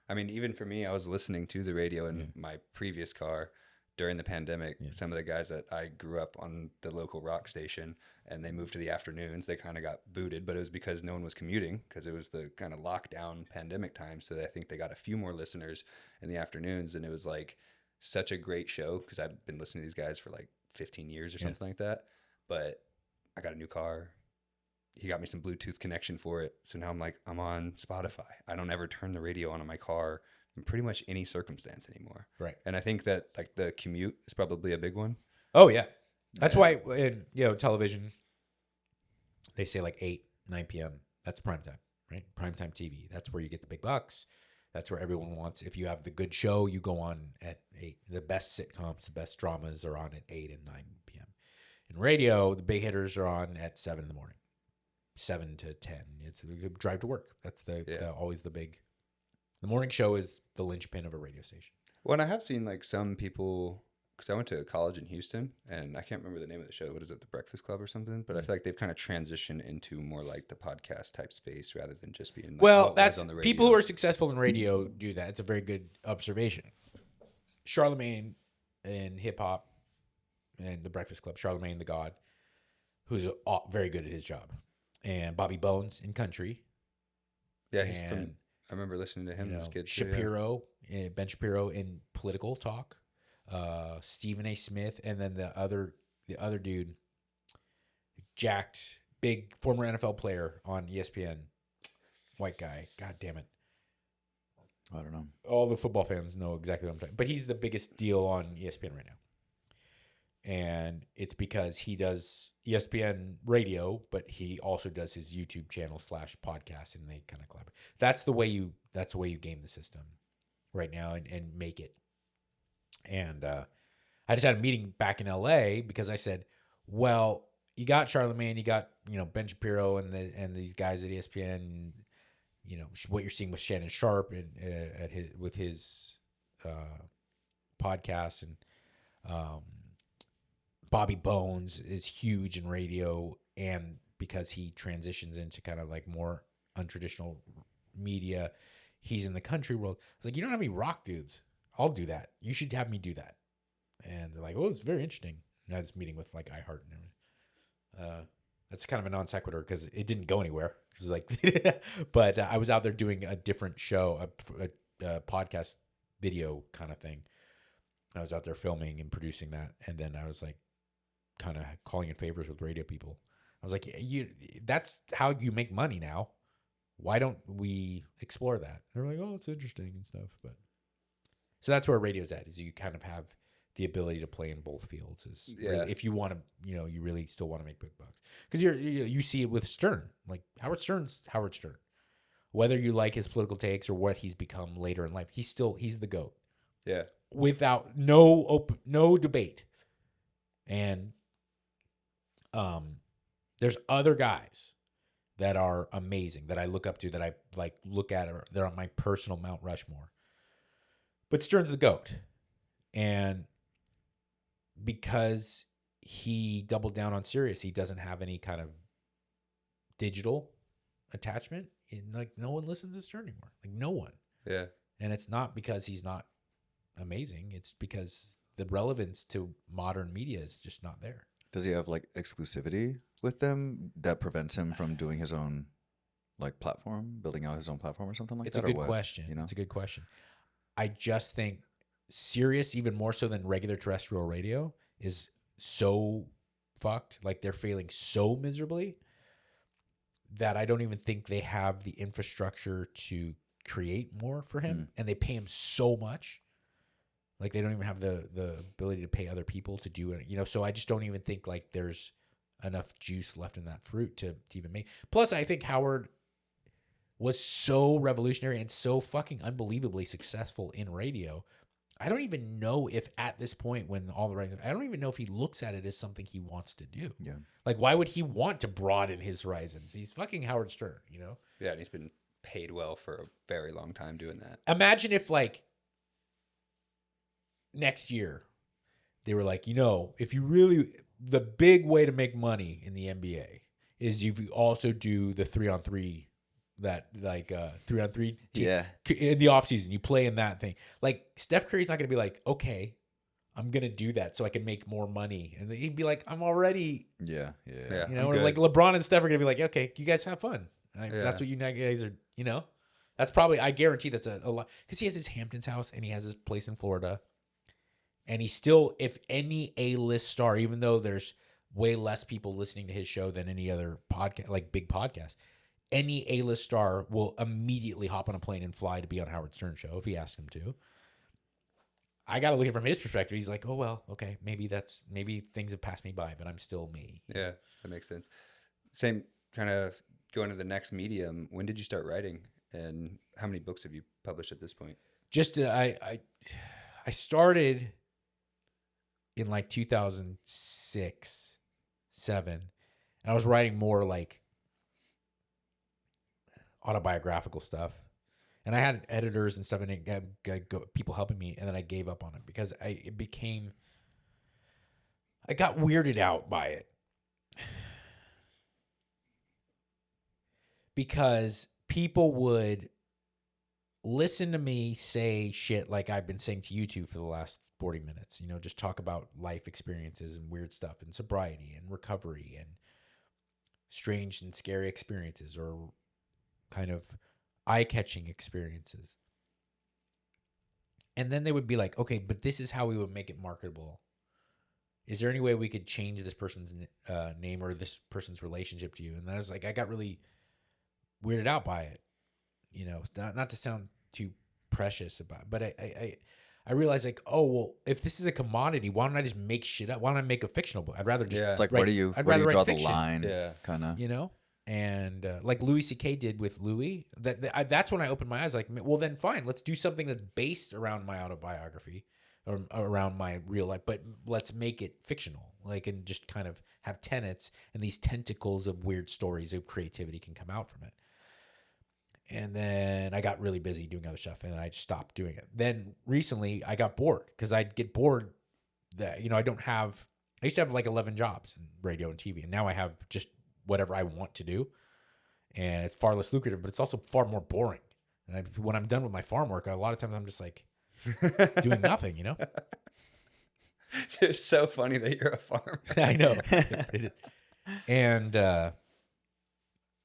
I mean, even for me, I was listening to the radio in my previous car during the pandemic. Yeah. Some of the guys that I grew up on the local rock station, and they moved to the afternoons, they kind of got booted, but it was because no one was commuting, because it was the kind of lockdown pandemic time. So I think they got a few more listeners in the afternoons, and it was like such a great show, because I've been listening to these guys for like 15 years or something like that. But I got a new car. He got me some Bluetooth connection for it. So now I'm on Spotify. I don't ever turn the radio on in my car in pretty much any circumstance anymore. Right. And I think that like the commute is probably a big one. Oh yeah. That's why in television, they say like 9 p.m. That's prime time, right? Primetime TV. That's where you get the big bucks. That's where everyone wants. If you have the good show, you go on at 8. The best sitcoms, the best dramas are on at 8 and 9 p.m. In radio, the big hitters are on at 7 in the morning. 7 to 10. It's a good drive to work. That's always the big. The morning show is the linchpin of a radio station. Well, and I have seen like some people, because I went to college in Houston, and I can't remember the name of the show. What is it, The Breakfast Club or something? But I feel like they've kind of transitioned into more like the podcast type space rather than just being. Like, that's on the radio. People who are successful in radio do that. It's a very good observation. Charlemagne in hip hop and The Breakfast Club. Charlemagne the God, who's very good at his job. And Bobby Bones in country. Yeah, I remember listening to him as a kid. Shapiro, Ben Shapiro in political talk. Stephen A. Smith, and then the other dude, jacked, big former NFL player on ESPN, white guy. God damn it. I don't know. All the football fans know exactly what I'm talking about. But he's the biggest deal on ESPN right now. And it's because he does ESPN radio, but he also does his YouTube channel /podcast, and they kind of collaborate. That's the way you game the system right now and make it. And I just had a meeting back in LA because I said, well, you got Charlemagne, you got, Ben Shapiro and these guys at ESPN, what you're seeing with Shannon Sharp and with his podcast, and Bobby Bones is huge in radio, and because he transitions into kind of like more untraditional media, he's in the country world. I was like, you don't have any rock dudes. I'll do that. You should have me do that. And they're like, oh, it's very interesting. And I had this meeting with like iHeart and everything. That's kind of a non sequitur because it didn't go anywhere. It's like, but I was out there doing a different show, a podcast video kind of thing. I was out there filming and producing that, and then I was like, kind of calling in favors with radio people. I was like, that's how you make money now. Why don't we explore that? They're like, oh, it's interesting and stuff. But so that's where radio's at, is you kind of have the ability to play in both fields. Really, if you want to, you really still want to make big bucks, because you see it with Stern. Like Howard Stern's Howard Stern. Whether you like his political takes or what he's become later in life, he's the GOAT. Yeah. Without no debate. And there's other guys that are amazing that I look up to, that I like look at, or they're on my personal Mount Rushmore. But Stern's the GOAT. And because he doubled down on Sirius, he doesn't have any kind of digital attachment. And like no one listens to Stern anymore. Like no one. Yeah. And it's not because he's not amazing. It's because the relevance to modern media is just not there. Does he have like exclusivity with them that prevents him from doing his own like platform, building out his own platform or something like that? It's a good question. It's a good question. I just think Sirius, even more so than regular terrestrial radio, is so fucked. Like they're failing so miserably that I don't even think they have the infrastructure to create more for him. And they pay him so much. Like they don't even have the ability to pay other people to do it, so I just don't even think like there's enough juice left in that fruit to even make. Plus, I think Howard was so revolutionary and so fucking unbelievably successful in radio. I don't even know if at this point when all the writers, I don't even know if he looks at it as something he wants to do. Yeah. Like, why would he want to broaden his horizons? He's fucking Howard Stern, you know? Yeah, and he's been paid well for a very long time doing that. Imagine if, like, next year they were like, you know, if you really, the big way to make money in the NBA is if you also do the 3-on-3, that like 3-on-3 Yeah. in the offseason, you play in that thing. Like, Steph Curry's not going to be like, okay, I'm going to do that so I can make more money. And he'd be like, I'm already, Yeah. Yeah. you know, I'm or good. like LeBron and Steph are going to be like, okay, you guys have fun. Like, Yeah. that's what you guys are, you know? That's probably, I guarantee that's a lot. Because he has his Hamptons house and he has his place in Florida. And he's still, if any A-list star, even though there's way less people listening to his show than any other podcast, like big podcast, any A-list star will immediately hop on a plane and fly to be on Howard Stern show if he asks him to. I got to look at it from his perspective. He's like, oh, well, okay, maybe things have passed me by, but I'm still me. Yeah, that makes sense. Same kind of going to the next medium. When did you start writing, and how many books have you published at this point? Just I started in like 2006, 7, and I was writing more like autobiographical stuff, and I had editors and stuff, and it got people helping me, and then I gave up on it because I got weirded out by it because people would listen to me say shit like I've been saying to you two for the last 40 minutes, you know, just talk about life experiences and weird stuff and sobriety and recovery and strange and scary experiences or kind of eye-catching experiences. And then they would be like, okay, but this is how we would make it marketable. Is there any way we could change this person's name or this person's relationship to you? And I was like, I got really weirded out by it, you know, not to sound too precious about it, but I realized like, oh, well, if this is a commodity, why don't I just make shit up? Why don't I make a fictional book? I'd rather just Yeah. It's like, write, where do you I'd rather draw write the fiction, line? Yeah. Kind of. you know? And like Louis C.K. did with Louis, that's when I opened my eyes. Like, well, then fine, let's do something that's based around my autobiography or around my real life, but let's make it fictional, like, and just kind of have tenets and these tentacles of weird stories of creativity can come out from it. And then I got really busy doing other stuff, and I just stopped doing it. Then recently, I got bored because I'd get bored that, you know, I used to have like 11 jobs in radio and TV, and now I have just whatever I want to do, and it's far less lucrative, but it's also far more boring. And when I'm done with my farm work, a lot of times I'm just like doing nothing, you know? It's so funny that you're a farmer. I know. And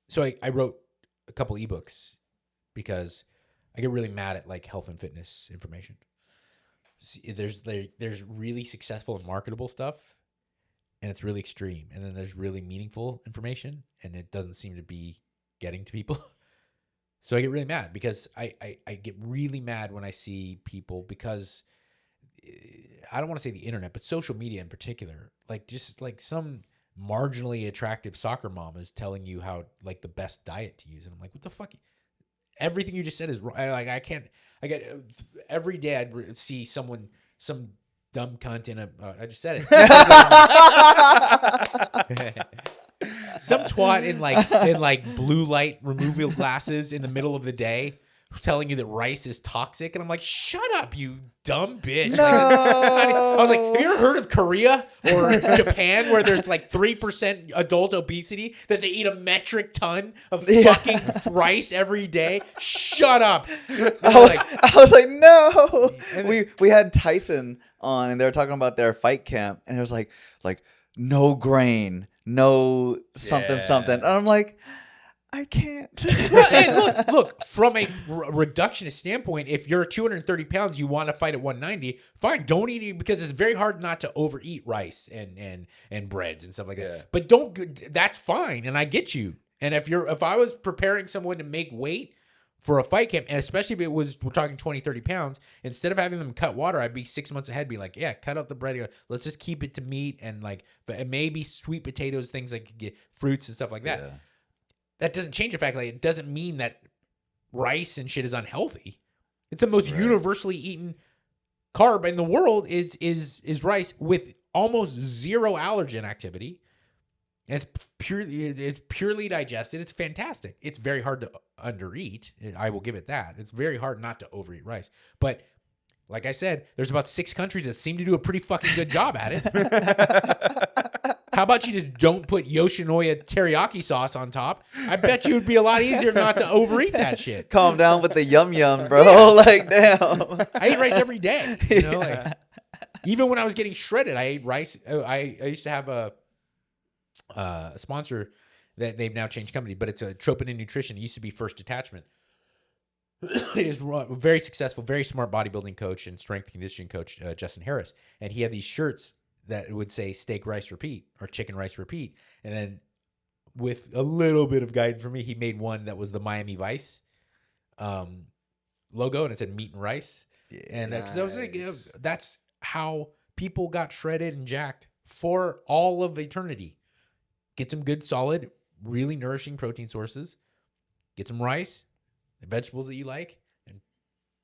so I wrote a couple ebooks because I get really mad at like health and fitness information. There's really successful and marketable stuff, and it's really extreme. And then there's really meaningful information, and it doesn't seem to be getting to people. So I get really mad because I get really mad when I see people, because I don't want to say the internet, but social media in particular, like just like some marginally attractive soccer mom is telling you how like the best diet to use. And I'm like, what the fuck? Everything you just said is wrong. I get every day I'd see some dumb cunt in I just said it. Some twat in like blue light removal glasses in the middle of the day telling you that rice is toxic, and I'm like, shut up, you dumb bitch. No. I was like, have you ever heard of Korea or Japan where there's like 3% adult obesity, that they eat a metric ton of fucking rice every day? Shut up. I was like, no. We had Tyson on, and they were talking about their fight camp, and it was like no grain, no something. And I'm like, I can't. And look, from a reductionist standpoint, if you're 230 pounds, you want to fight at 190, fine, don't eat it, because it's very hard not to overeat rice and breads and stuff like that. But that's fine, and I get you. And if I was preparing someone to make weight for a fight camp, and especially if we're talking 20, 30 pounds, instead of having them cut water, I'd be 6 months ahead, be like, yeah, cut out the bread. Let's just keep it to meat and maybe sweet potatoes, things like fruits and stuff like that. Yeah. That doesn't change the fact, like, it doesn't mean that rice and shit is unhealthy. It's the most universally eaten carb in the world is rice with almost zero allergen activity. And it's purely digested. It's fantastic. It's very hard to undereat. I will give it that. It's very hard not to overeat rice. But like I said, there's about 6 countries that seem to do a pretty fucking good job at it. How about you just don't put Yoshinoya teriyaki sauce on top? I bet you it would be a lot easier not to overeat that shit. Calm down with the yum yum, bro. Like, damn. I eat rice every day. You know, like, even when I was getting shredded, I ate rice. I used to have a sponsor that they've now changed company, but it's a Troponin Nutrition. It used to be First Detachment. He is a very successful, very smart bodybuilding coach and strength conditioning coach, Justin Harris. And he had these shirts that would say steak, rice, repeat, or chicken, rice, repeat. And then with a little bit of guidance for me, he made one that was the Miami Vice logo, and it said meat and rice. Yeah, and nice. I was like, that's how people got shredded and jacked for all of eternity. Get some good, solid, really nourishing protein sources. Get some rice, the vegetables that you like, and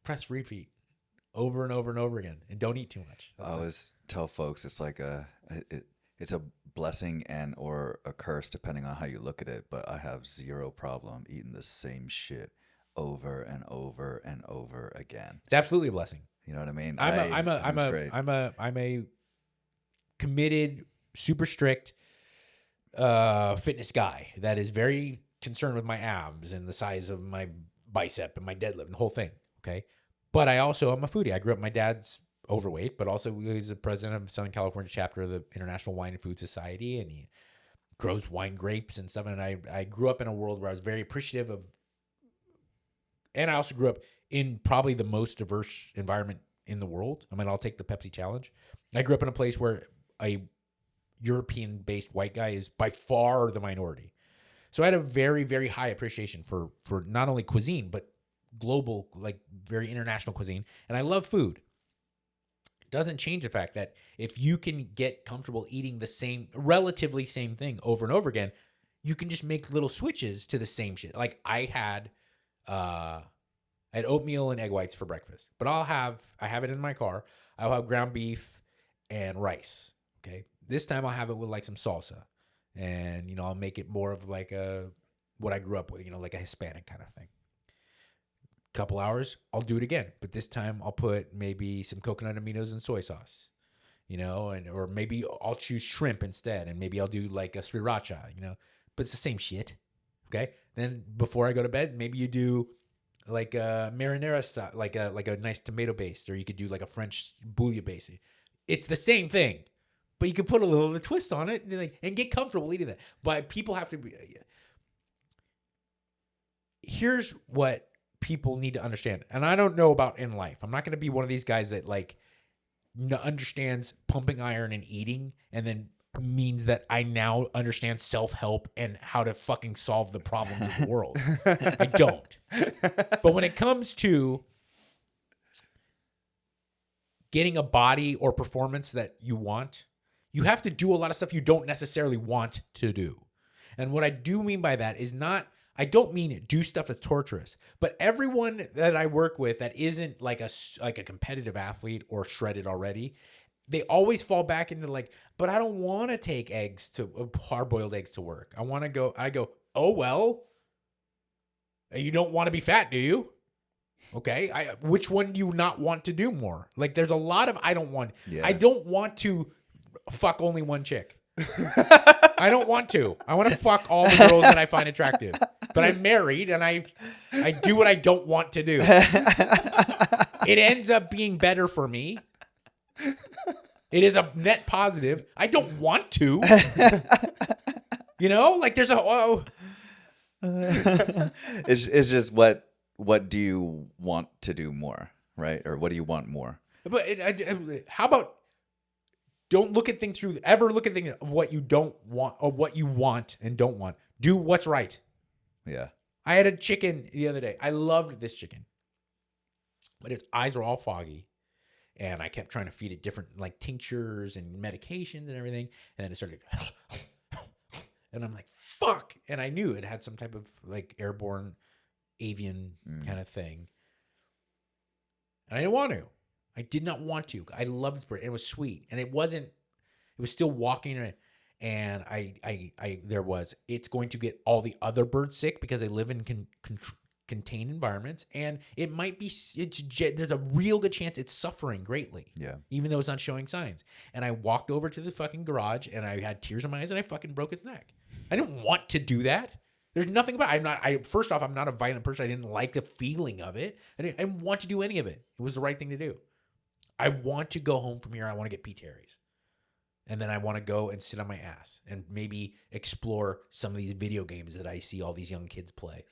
press repeat over and over and over again. And don't eat too much. I always tell folks it's like it's a blessing and or a curse depending on how you look at it. But I have zero problem eating the same shit over and over and over again. It's absolutely a blessing. You know what I mean? I'm a committed, super strict fitness guy that is very concerned with my abs and the size of my bicep and my deadlift and the whole thing. Okay. But I'm a foodie. I grew up, my dad's overweight, but also he's the president of Southern California chapter of the International Wine and Food Society. And he grows wine grapes and stuff. And I grew up in a world where I was very appreciative of, and I also grew up in probably the most diverse environment in the world. I mean, I'll take the Pepsi challenge. I grew up in a place where a European-based white guy is by far the minority. So I had a very, very high appreciation for not only cuisine, but global, like very international cuisine. And I love food. It doesn't change the fact that if you can get comfortable eating the relatively same thing over and over again, you can just make little switches to the same shit. Like I had oatmeal and egg whites for breakfast, but I have it in my car. I'll have ground beef and rice. Okay. This time I'll have it with like some salsa, and, you know, I'll make it more of like what I grew up with, you know, like a Hispanic kind of thing. Couple hours, I'll do it again, but this time I'll put maybe some coconut aminos and soy sauce, you know, or maybe I'll choose shrimp instead, and maybe I'll do like a sriracha, you know, but it's the same shit. Okay. Then before I go to bed, maybe you do like a marinara style, like a nice tomato based, or you could do like a French bouillon base. It's the same thing, but you can put a little bit of twist on it and get comfortable eating that. But people have to be. Here's what people need to understand, and I don't know about in life. I'm not going to be one of these guys that like understands pumping iron and eating, and then means that I now understand self-help and how to fucking solve the problems of the world. I don't. But when it comes to getting a body or performance that you want, you have to do a lot of stuff you don't necessarily want to do. And what I do mean by that is I don't mean do stuff that's torturous, but everyone that I work with that isn't like a competitive athlete or shredded already, they always fall back into like, but I don't want to take hard-boiled eggs to work. I go, oh, well, you don't want to be fat, do you? Okay. Which one do you not want to do more? Like there's a lot of, I don't want to fuck only one chick. I don't want to. I want to fuck all the girls that I find attractive. But I'm married and I do what I don't want to do. It ends up being better for me. It is a net positive. I don't want to. You know, like there's it's just what do you want to do more, right? Or what do you want more? But how about don't look at things through, ever look at things of what you don't want or what you want and don't want. Do what's right. Yeah. I had a chicken the other day. I loved this chicken, but its eyes were all foggy. And I kept trying to feed it different like tinctures and medications and everything. And then it started, and I'm like, fuck. And I knew it had some type of like airborne avian kind of thing. And I didn't want to. I did not want to. I loved this bird. And it was sweet. And it was still walking around. And it's going to get all the other birds sick because they live in contained environments. And it might be, there's a real good chance it's suffering greatly. Yeah. Even though it's not showing signs. And I walked over to the fucking garage and I had tears in my eyes and I fucking broke its neck. I didn't want to do that. There's nothing about it. First off, I'm not a violent person. I didn't like the feeling of it. I didn't want to do any of it. It was the right thing to do. I want to go home from here. I want to get P. Terry's. And then I want to go and sit on my ass and maybe explore some of these video games that I see all these young kids play.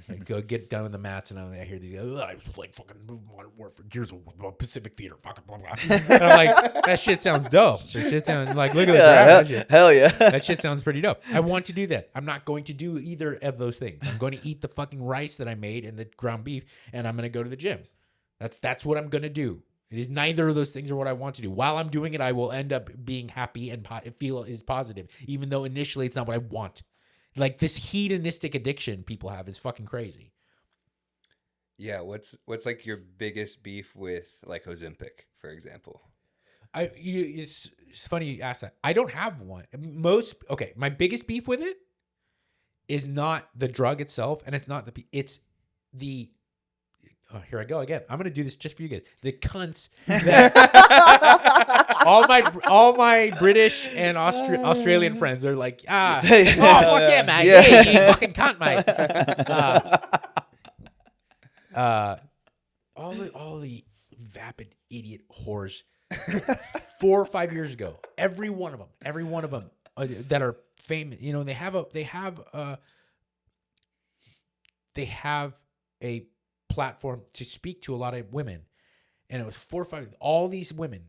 I go get down on the mats and I hear these, I was like fucking Modern Warfare, Gears of Pacific Theater, fucking blah, blah. And I'm like, that shit sounds dope. That shit sounds like, look at the draft. Hell yeah. That shit sounds pretty dope. I want to do that. I'm not going to do either of those things. I'm going to eat the fucking rice that I made and the ground beef, and I'm going to go to the gym. That's what I'm going to do. It is neither of those things are what I want to do. While I'm doing it, I will end up being happy and feel is positive, even though initially it's not what I want. Like this hedonistic addiction people have is fucking crazy. Yeah, what's like your biggest beef with like Ozempic, for example? It's funny you ask that. I don't have one. My biggest beef with it is not the drug itself, and it's not it's the. Oh, here I go again. I'm going to do this just for you guys. The cunts that all my British and Australian friends are like, oh fuck yeah, mate. Yeah, you fucking cunt, mate. All the vapid idiot whores 4 or 5 years ago, every one of them that are famous, they have a platform to speak to a lot of women, and it was 4 or 5. All these women,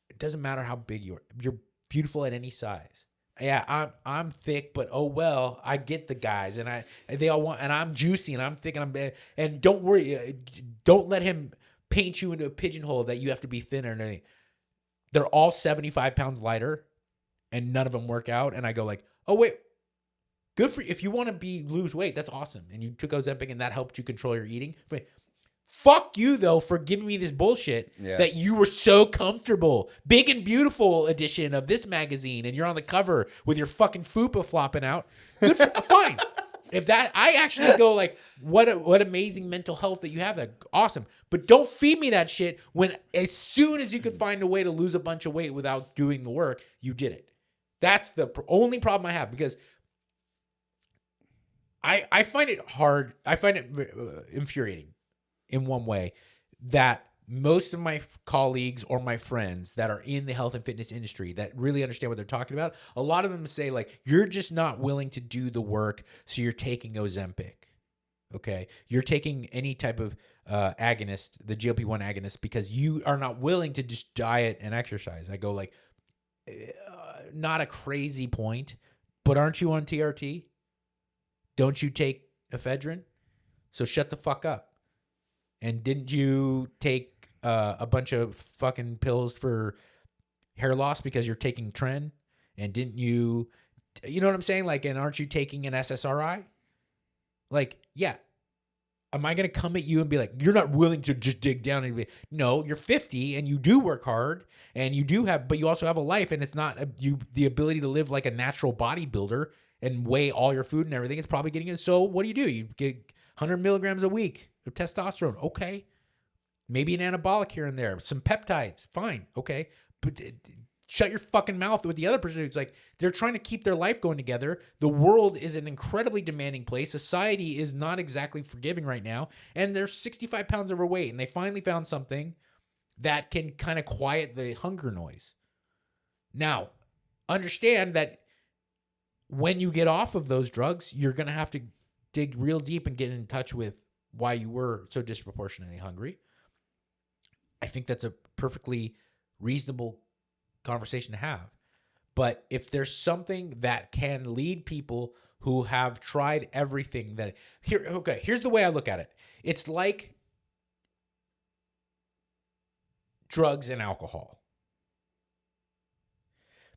it doesn't matter how big you are, you're beautiful at any size. Yeah, I'm thick, but oh well, I get the guys, and they all want, and I'm juicy, and I'm thick, and I'm bad. And don't worry, don't let him paint you into a pigeonhole that you have to be thinner and anything. They're all 75 pounds lighter, and none of them work out. And I go like, oh wait. Good for you. If you want to lose weight, that's awesome. And you took Ozempic and that helped you control your eating. But fuck you, though, for giving me this bullshit that you were so comfortable. Big and beautiful edition of this magazine, and you're on the cover with your fucking fupa flopping out. Good for, fine. If that, I actually go like, what amazing mental health that you have. That awesome. But don't feed me that shit when as soon as you could find a way to lose a bunch of weight without doing the work, you did it. That's the only problem I have, because I find it hard. I find it infuriating in one way that most of my colleagues or my friends that are in the health and fitness industry that really understand what they're talking about, a lot of them say like, you're just not willing to do the work, so you're taking Ozempic. Okay? You're taking any type of agonist, the GLP-1 agonist, because you are not willing to just diet and exercise. I go like, not a crazy point, but aren't you on TRT? Don't you take ephedrine? So shut the fuck up. And didn't you take a bunch of fucking pills for hair loss because you're taking Tren? And didn't you know what I'm saying? Like, and aren't you taking an SSRI? Like, yeah. Am I going to come at you and be like, you're not willing to just dig down and be, no, you're 50 and you do work hard and you do have, but you also have a life, and it's not the ability to live like a natural bodybuilder and weigh all your food and everything. It's probably getting it. So what do? You get 100 milligrams a week of testosterone. Okay. Maybe an anabolic here and there, some peptides. Fine. Okay. But shut your fucking mouth with the other person. It's like they're trying to keep their life going together. The world is an incredibly demanding place. Society is not exactly forgiving right now. And they're 65 pounds overweight. And they finally found something that can kind of quiet the hunger noise. Now, understand that when you get off of those drugs, you're going to have to dig real deep and get in touch with why you were so disproportionately hungry. I think that's a perfectly reasonable conversation to have. But if there's something that can lead people who have tried everything here's the way I look at it. It's like drugs and alcohol.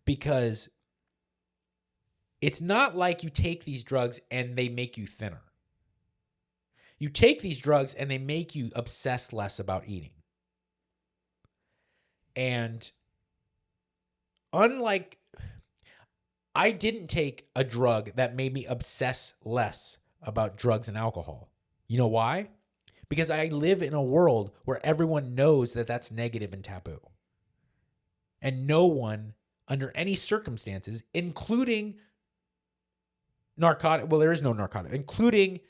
Because it's not like you take these drugs and they make you thinner. You take these drugs and they make you obsess less about eating. And unlike, I didn't take a drug that made me obsess less about drugs and alcohol. You know why? Because I live in a world where everyone knows that that's negative and taboo. And no one, under any circumstances, including narcotic, well, there is no narcotic, including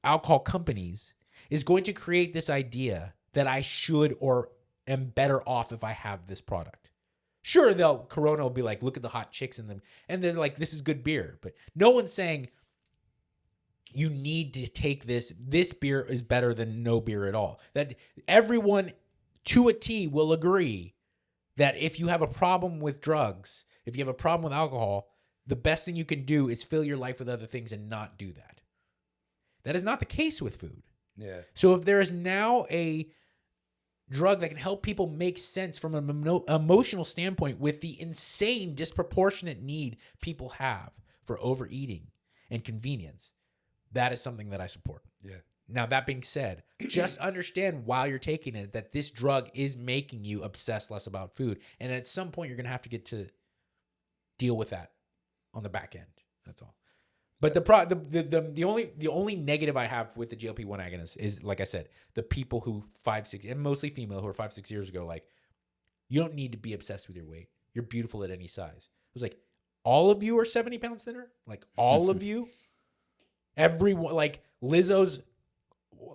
alcohol companies, is going to create this idea that I should or am better off if I have this product. Sure, Corona will be like, look at the hot chicks in them, and they're like, this is good beer. But no one's saying you need to take this. This beer is better than no beer at all. That everyone to a T will agree that if you have a problem with drugs, if you have a problem with alcohol, the best thing you can do is fill your life with other things and not do that. That is not the case with food. Yeah. So if there is now a drug that can help people make sense from an emotional standpoint with the insane disproportionate need people have for overeating and convenience, that is something that I support. Yeah. Now, that being said, just understand while you're taking it that this drug is making you obsess less about food. And at some point, you're going to have to get to deal with that on the back end. That's all. But the only negative I have with the GLP-1 agonist is, like I said, the people who 5-6, and mostly female, who are 5-6 years ago, like, you don't need to be obsessed with your weight. You're beautiful at any size. It was like, all of you are 70 pounds thinner? Like, all of you? Everyone, like, Lizzo's,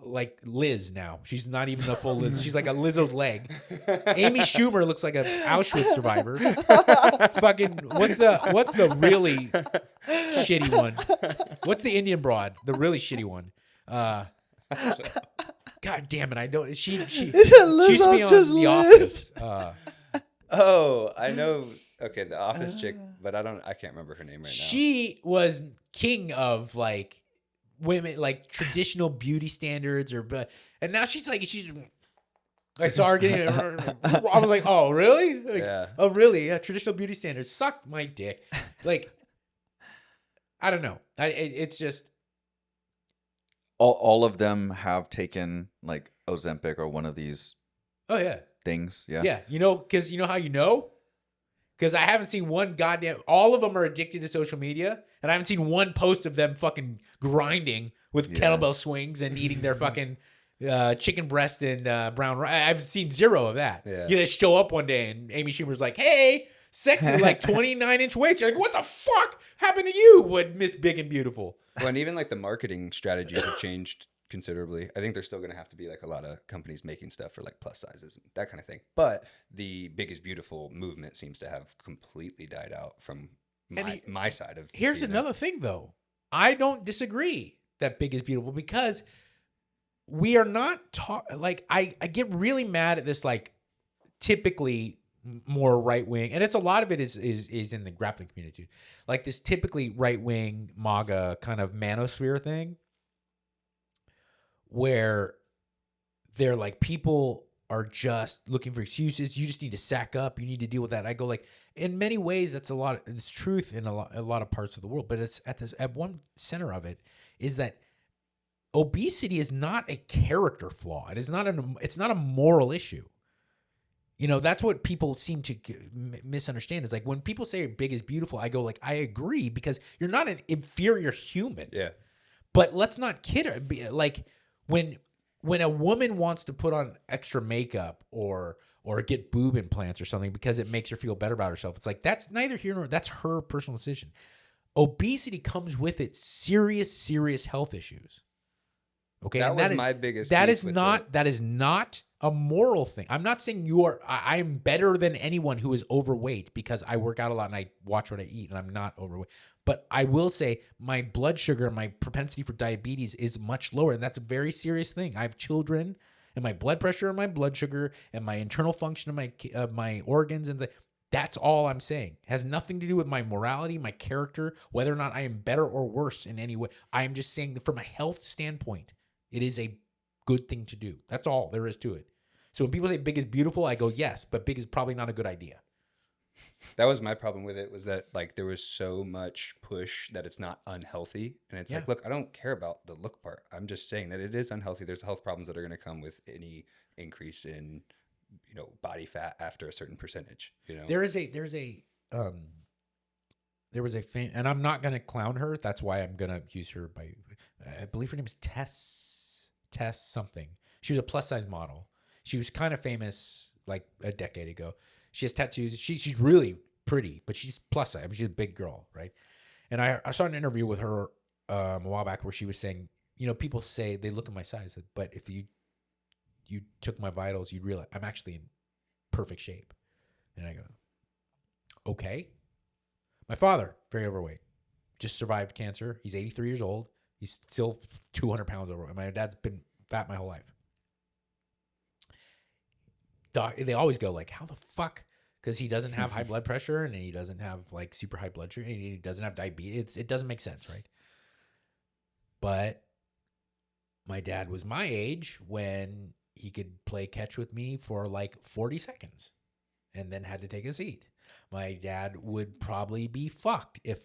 like, Liz now. She's not even a full Liz. She's like a Lizzo's leg. Amy Schumer looks like an Auschwitz survivor. Fucking, what's the really shitty one? What's the Indian broad? The really shitty one. God damn it! I don't. She used to be on The Office. Oh, I know. Okay, the Office chick, but I can't remember her name right now. She was king of, like, women, like, traditional beauty standards, and now she's I saw her getting. I was like, oh really? Like, yeah. Oh really? Yeah, traditional beauty standards. Suck my dick. Like, I don't know. It's just all of them have taken like Ozempic or one of these. Oh yeah. Things. Yeah. Yeah. You know, because you know how you know? Because I haven't seen one goddamn. All of them are addicted to social media, and I haven't seen one post of them fucking grinding with kettlebell swings and eating their fucking chicken breast and brown rice. I've seen zero of that. Yeah. You just show up one day and Amy Schumer's like, "Hey, sexy, like 29-inch waist." You're like, "What the fuck happened to you, what Miss Big and Beautiful?" Well, and even like the marketing strategies have changed considerably. I think there's still going to have to be like a lot of companies making stuff for like plus sizes and that kind of thing. But the Big is Beautiful movement seems to have completely died out from my side of. Here's another thing, though. I don't disagree that Big is Beautiful, because we are not like, I get really mad at this, like, typically more right wing, and it's a lot of it is in the grappling community, like this typically right wing MAGA kind of manosphere thing, where they're like, people are just looking for excuses. You just need to sack up. You need to deal with that. I go, like, in many ways, it's truth in a lot of parts of the world, but it's at one center of it is that obesity is not a character flaw. It's not a moral issue. You know, that's what people seem to misunderstand. Is like, when people say Big is Beautiful, I go, like, I agree, because you're not an inferior human. Yeah. But let's not kid her. Like, when a woman wants to put on extra makeup or get boob implants or something because it makes her feel better about herself, it's like, that's neither here nor that's her personal decision. Obesity comes with it serious health issues. Okay, that was my biggest. That is not a moral thing. I'm not saying I am better than anyone who is overweight because I work out a lot and I watch what I eat and I'm not overweight. But I will say my blood sugar and my propensity for diabetes is much lower, and that's a very serious thing. I have children, and my blood pressure and my blood sugar and my internal function of my organs, and that's all I'm saying. It has nothing to do with my morality, my character, whether or not I am better or worse in any way. I am just saying that from a health standpoint, it is a good thing to do. That's all there is to it. So when people say Big is Beautiful, I go, yes, but Big is probably not a good idea. That was my problem with it, was that like there was so much push that it's not unhealthy. And it's like, look, I don't care about the look part. I'm just saying that it is unhealthy. There's health problems that are going to come with any increase in, body fat after a certain percentage, There was a fan, and I'm not going to clown her. That's why I'm going to use her I believe her name is Tess something. She was a plus size model. She was kind of famous like a decade ago. She has tattoos. She's really pretty, but she's plus size. I mean, she's a big girl, right? And I saw an interview with her a while back where she was saying, people say they look at my size, but if you took my vitals, you'd realize I'm actually in perfect shape. And I go, okay. My father, very overweight, just survived cancer. He's 83 years old. He's still 200 pounds overweight. My dad's been fat my whole life. They always go like, how the fuck? Because he doesn't have high blood pressure and he doesn't have like super high blood sugar and he doesn't have diabetes. It doesn't make sense, right? But my dad was my age when he could play catch with me for like 40 seconds and then had to take a seat. My dad would probably be fucked if,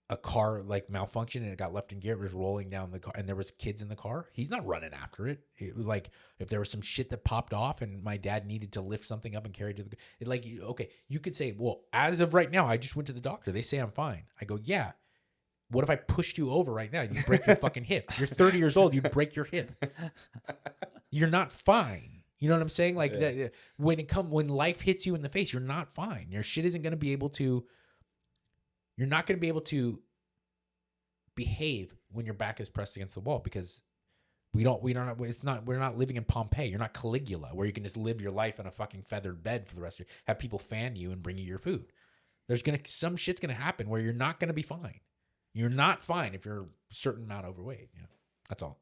a car like malfunctioned and it got left in gear. It was rolling down the car and there was kids in the car. He's not running after it. It was like if there was some shit that popped off and my dad needed to lift something up and carry it to the okay, you could say, well, as of right now, I just went to the doctor. They say I'm fine. I go, yeah. What if I pushed you over right now? You break your fucking hip. You're 30 years old. You break your hip. You're not fine. You know what I'm saying? Like when life hits you in the face, you're not fine. Your shit isn't going to be able to. You're not going to be able to behave when your back is pressed against the wall because we're not living in Pompeii. You're not Caligula where you can just live your life in a fucking feathered bed for the rest of your, have people fan you and bring you your food. Some shit's going to happen where you're not going to be fine. You're not fine if you're a certain amount overweight. That's all.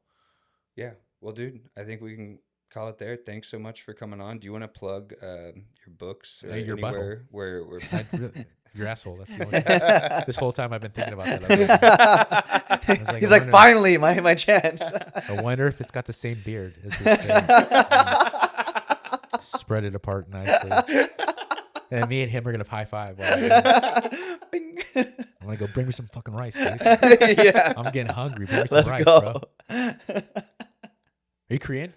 Yeah. Well, dude, I think we can call it there. Thanks so much for coming on. Do you want to plug your books or your anywhere where your asshole? That's the only this whole time I've been thinking about that. He's like, finally, my chance. I wonder if it's got the same beard. Spread it apart nicely. And me and him are gonna high five. Bing. I'm gonna go bring me some fucking rice, dude. Yeah. I'm getting hungry. Bring me some rice, go. bro. Are you Korean?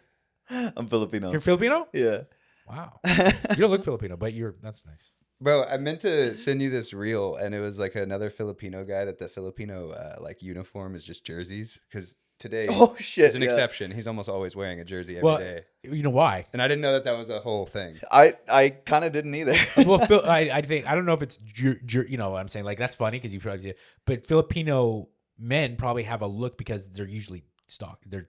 I'm Filipino. You're Filipino? Yeah. Wow. You don't look Filipino, but that's nice. Bro, I meant to send you this reel, and it was like another Filipino guy that the Filipino uniform is just jerseys. Because today is an exception. He's almost always wearing a jersey every day. You know why? And I didn't know that was a whole thing. I kind of didn't either. Well, I think I don't know if it's you know what I'm saying. Like that's funny because you probably see it, but Filipino men probably have a look because they're usually they're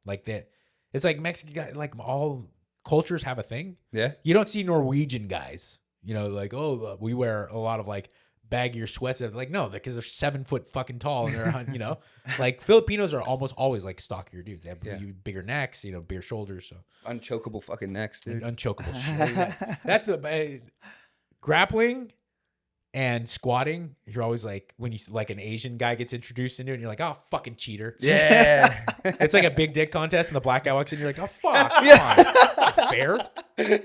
like that. It's like Mexican guys. Like all cultures have a thing. Yeah, you don't see Norwegian guys. Like we wear a lot of like baggier sweats. Like no, because they're 7 foot fucking tall and they're like Filipinos are almost always like stockier dudes. They have bigger necks, bigger shoulders. So unchokable fucking necks, dude. Unchokable shit. That's the grappling and squatting. You're always like when you like an Asian guy gets introduced into it, and you're like, oh fucking cheater. Yeah, it's like a big dick contest, and the black guy walks in, and you're like, oh fuck, come on. Fair.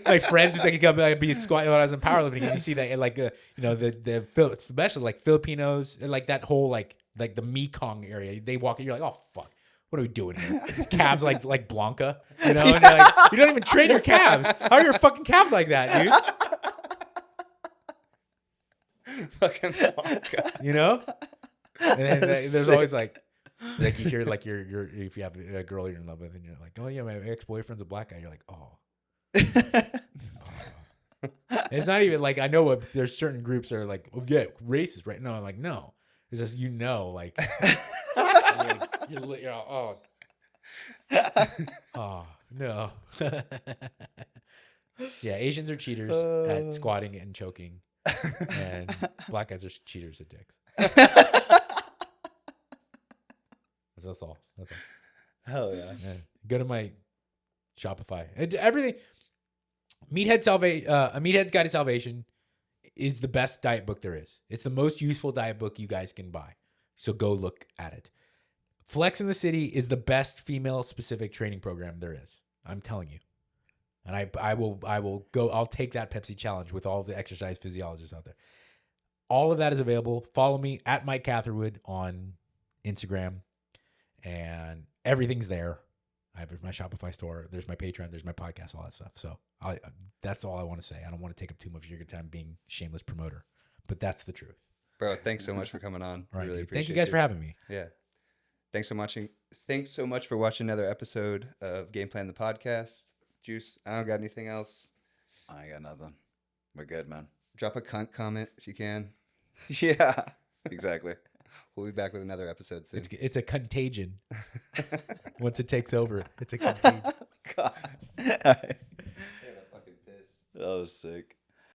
My friends they could come be squatting when I was in powerlifting, and you see that like especially like Filipinos, like that whole like the Mekong area. They walk in, you're like, oh fuck, what are we doing here? Calves like Blanca, and you're like, you don't even train your calves. How are your fucking calves like that, dude? Fucking Blanca. And then there's always like you hear like you're if you have a girl you're in love with, and you're like, oh yeah, my ex-boyfriend's a black guy. You're like, oh. It's not even like I know what there's certain groups that are like, oh yeah, racist, right? No, I'm like, no, it's just like you're oh no. Yeah, Asians are cheaters at squatting and choking, and black guys are cheaters at dicks. That's all. Hell yeah. Go to my Shopify. Everything. A Meathead's Guide to Salvation is the best diet book there is. It's the most useful diet book you guys can buy. So go look at it. Flex in the City is the best female-specific training program there is. I'm telling you. And I will go. I'll take that Pepsi challenge with all the exercise physiologists out there. All of that is available. Follow me at Mike Catherwood on Instagram, and everything's there. I have my Shopify store. There's my Patreon. There's my podcast. All that stuff. So that's all I want to say. I don't want to take up too much of your time being shameless promoter, but that's the truth. Bro, thanks so much for coming on. All right, really dude. appreciate Thank you guys for having me. Yeah. Thanks so much for watching another episode of Game Plan the Podcast. Juice, I don't got anything else. I ain't got nothing. We're good, man. Drop a cunt comment if you can. Yeah, exactly. We'll be back with another episode soon. It's a contagion. Once it takes over, it's a contagion. God. That fucking piss. That was sick.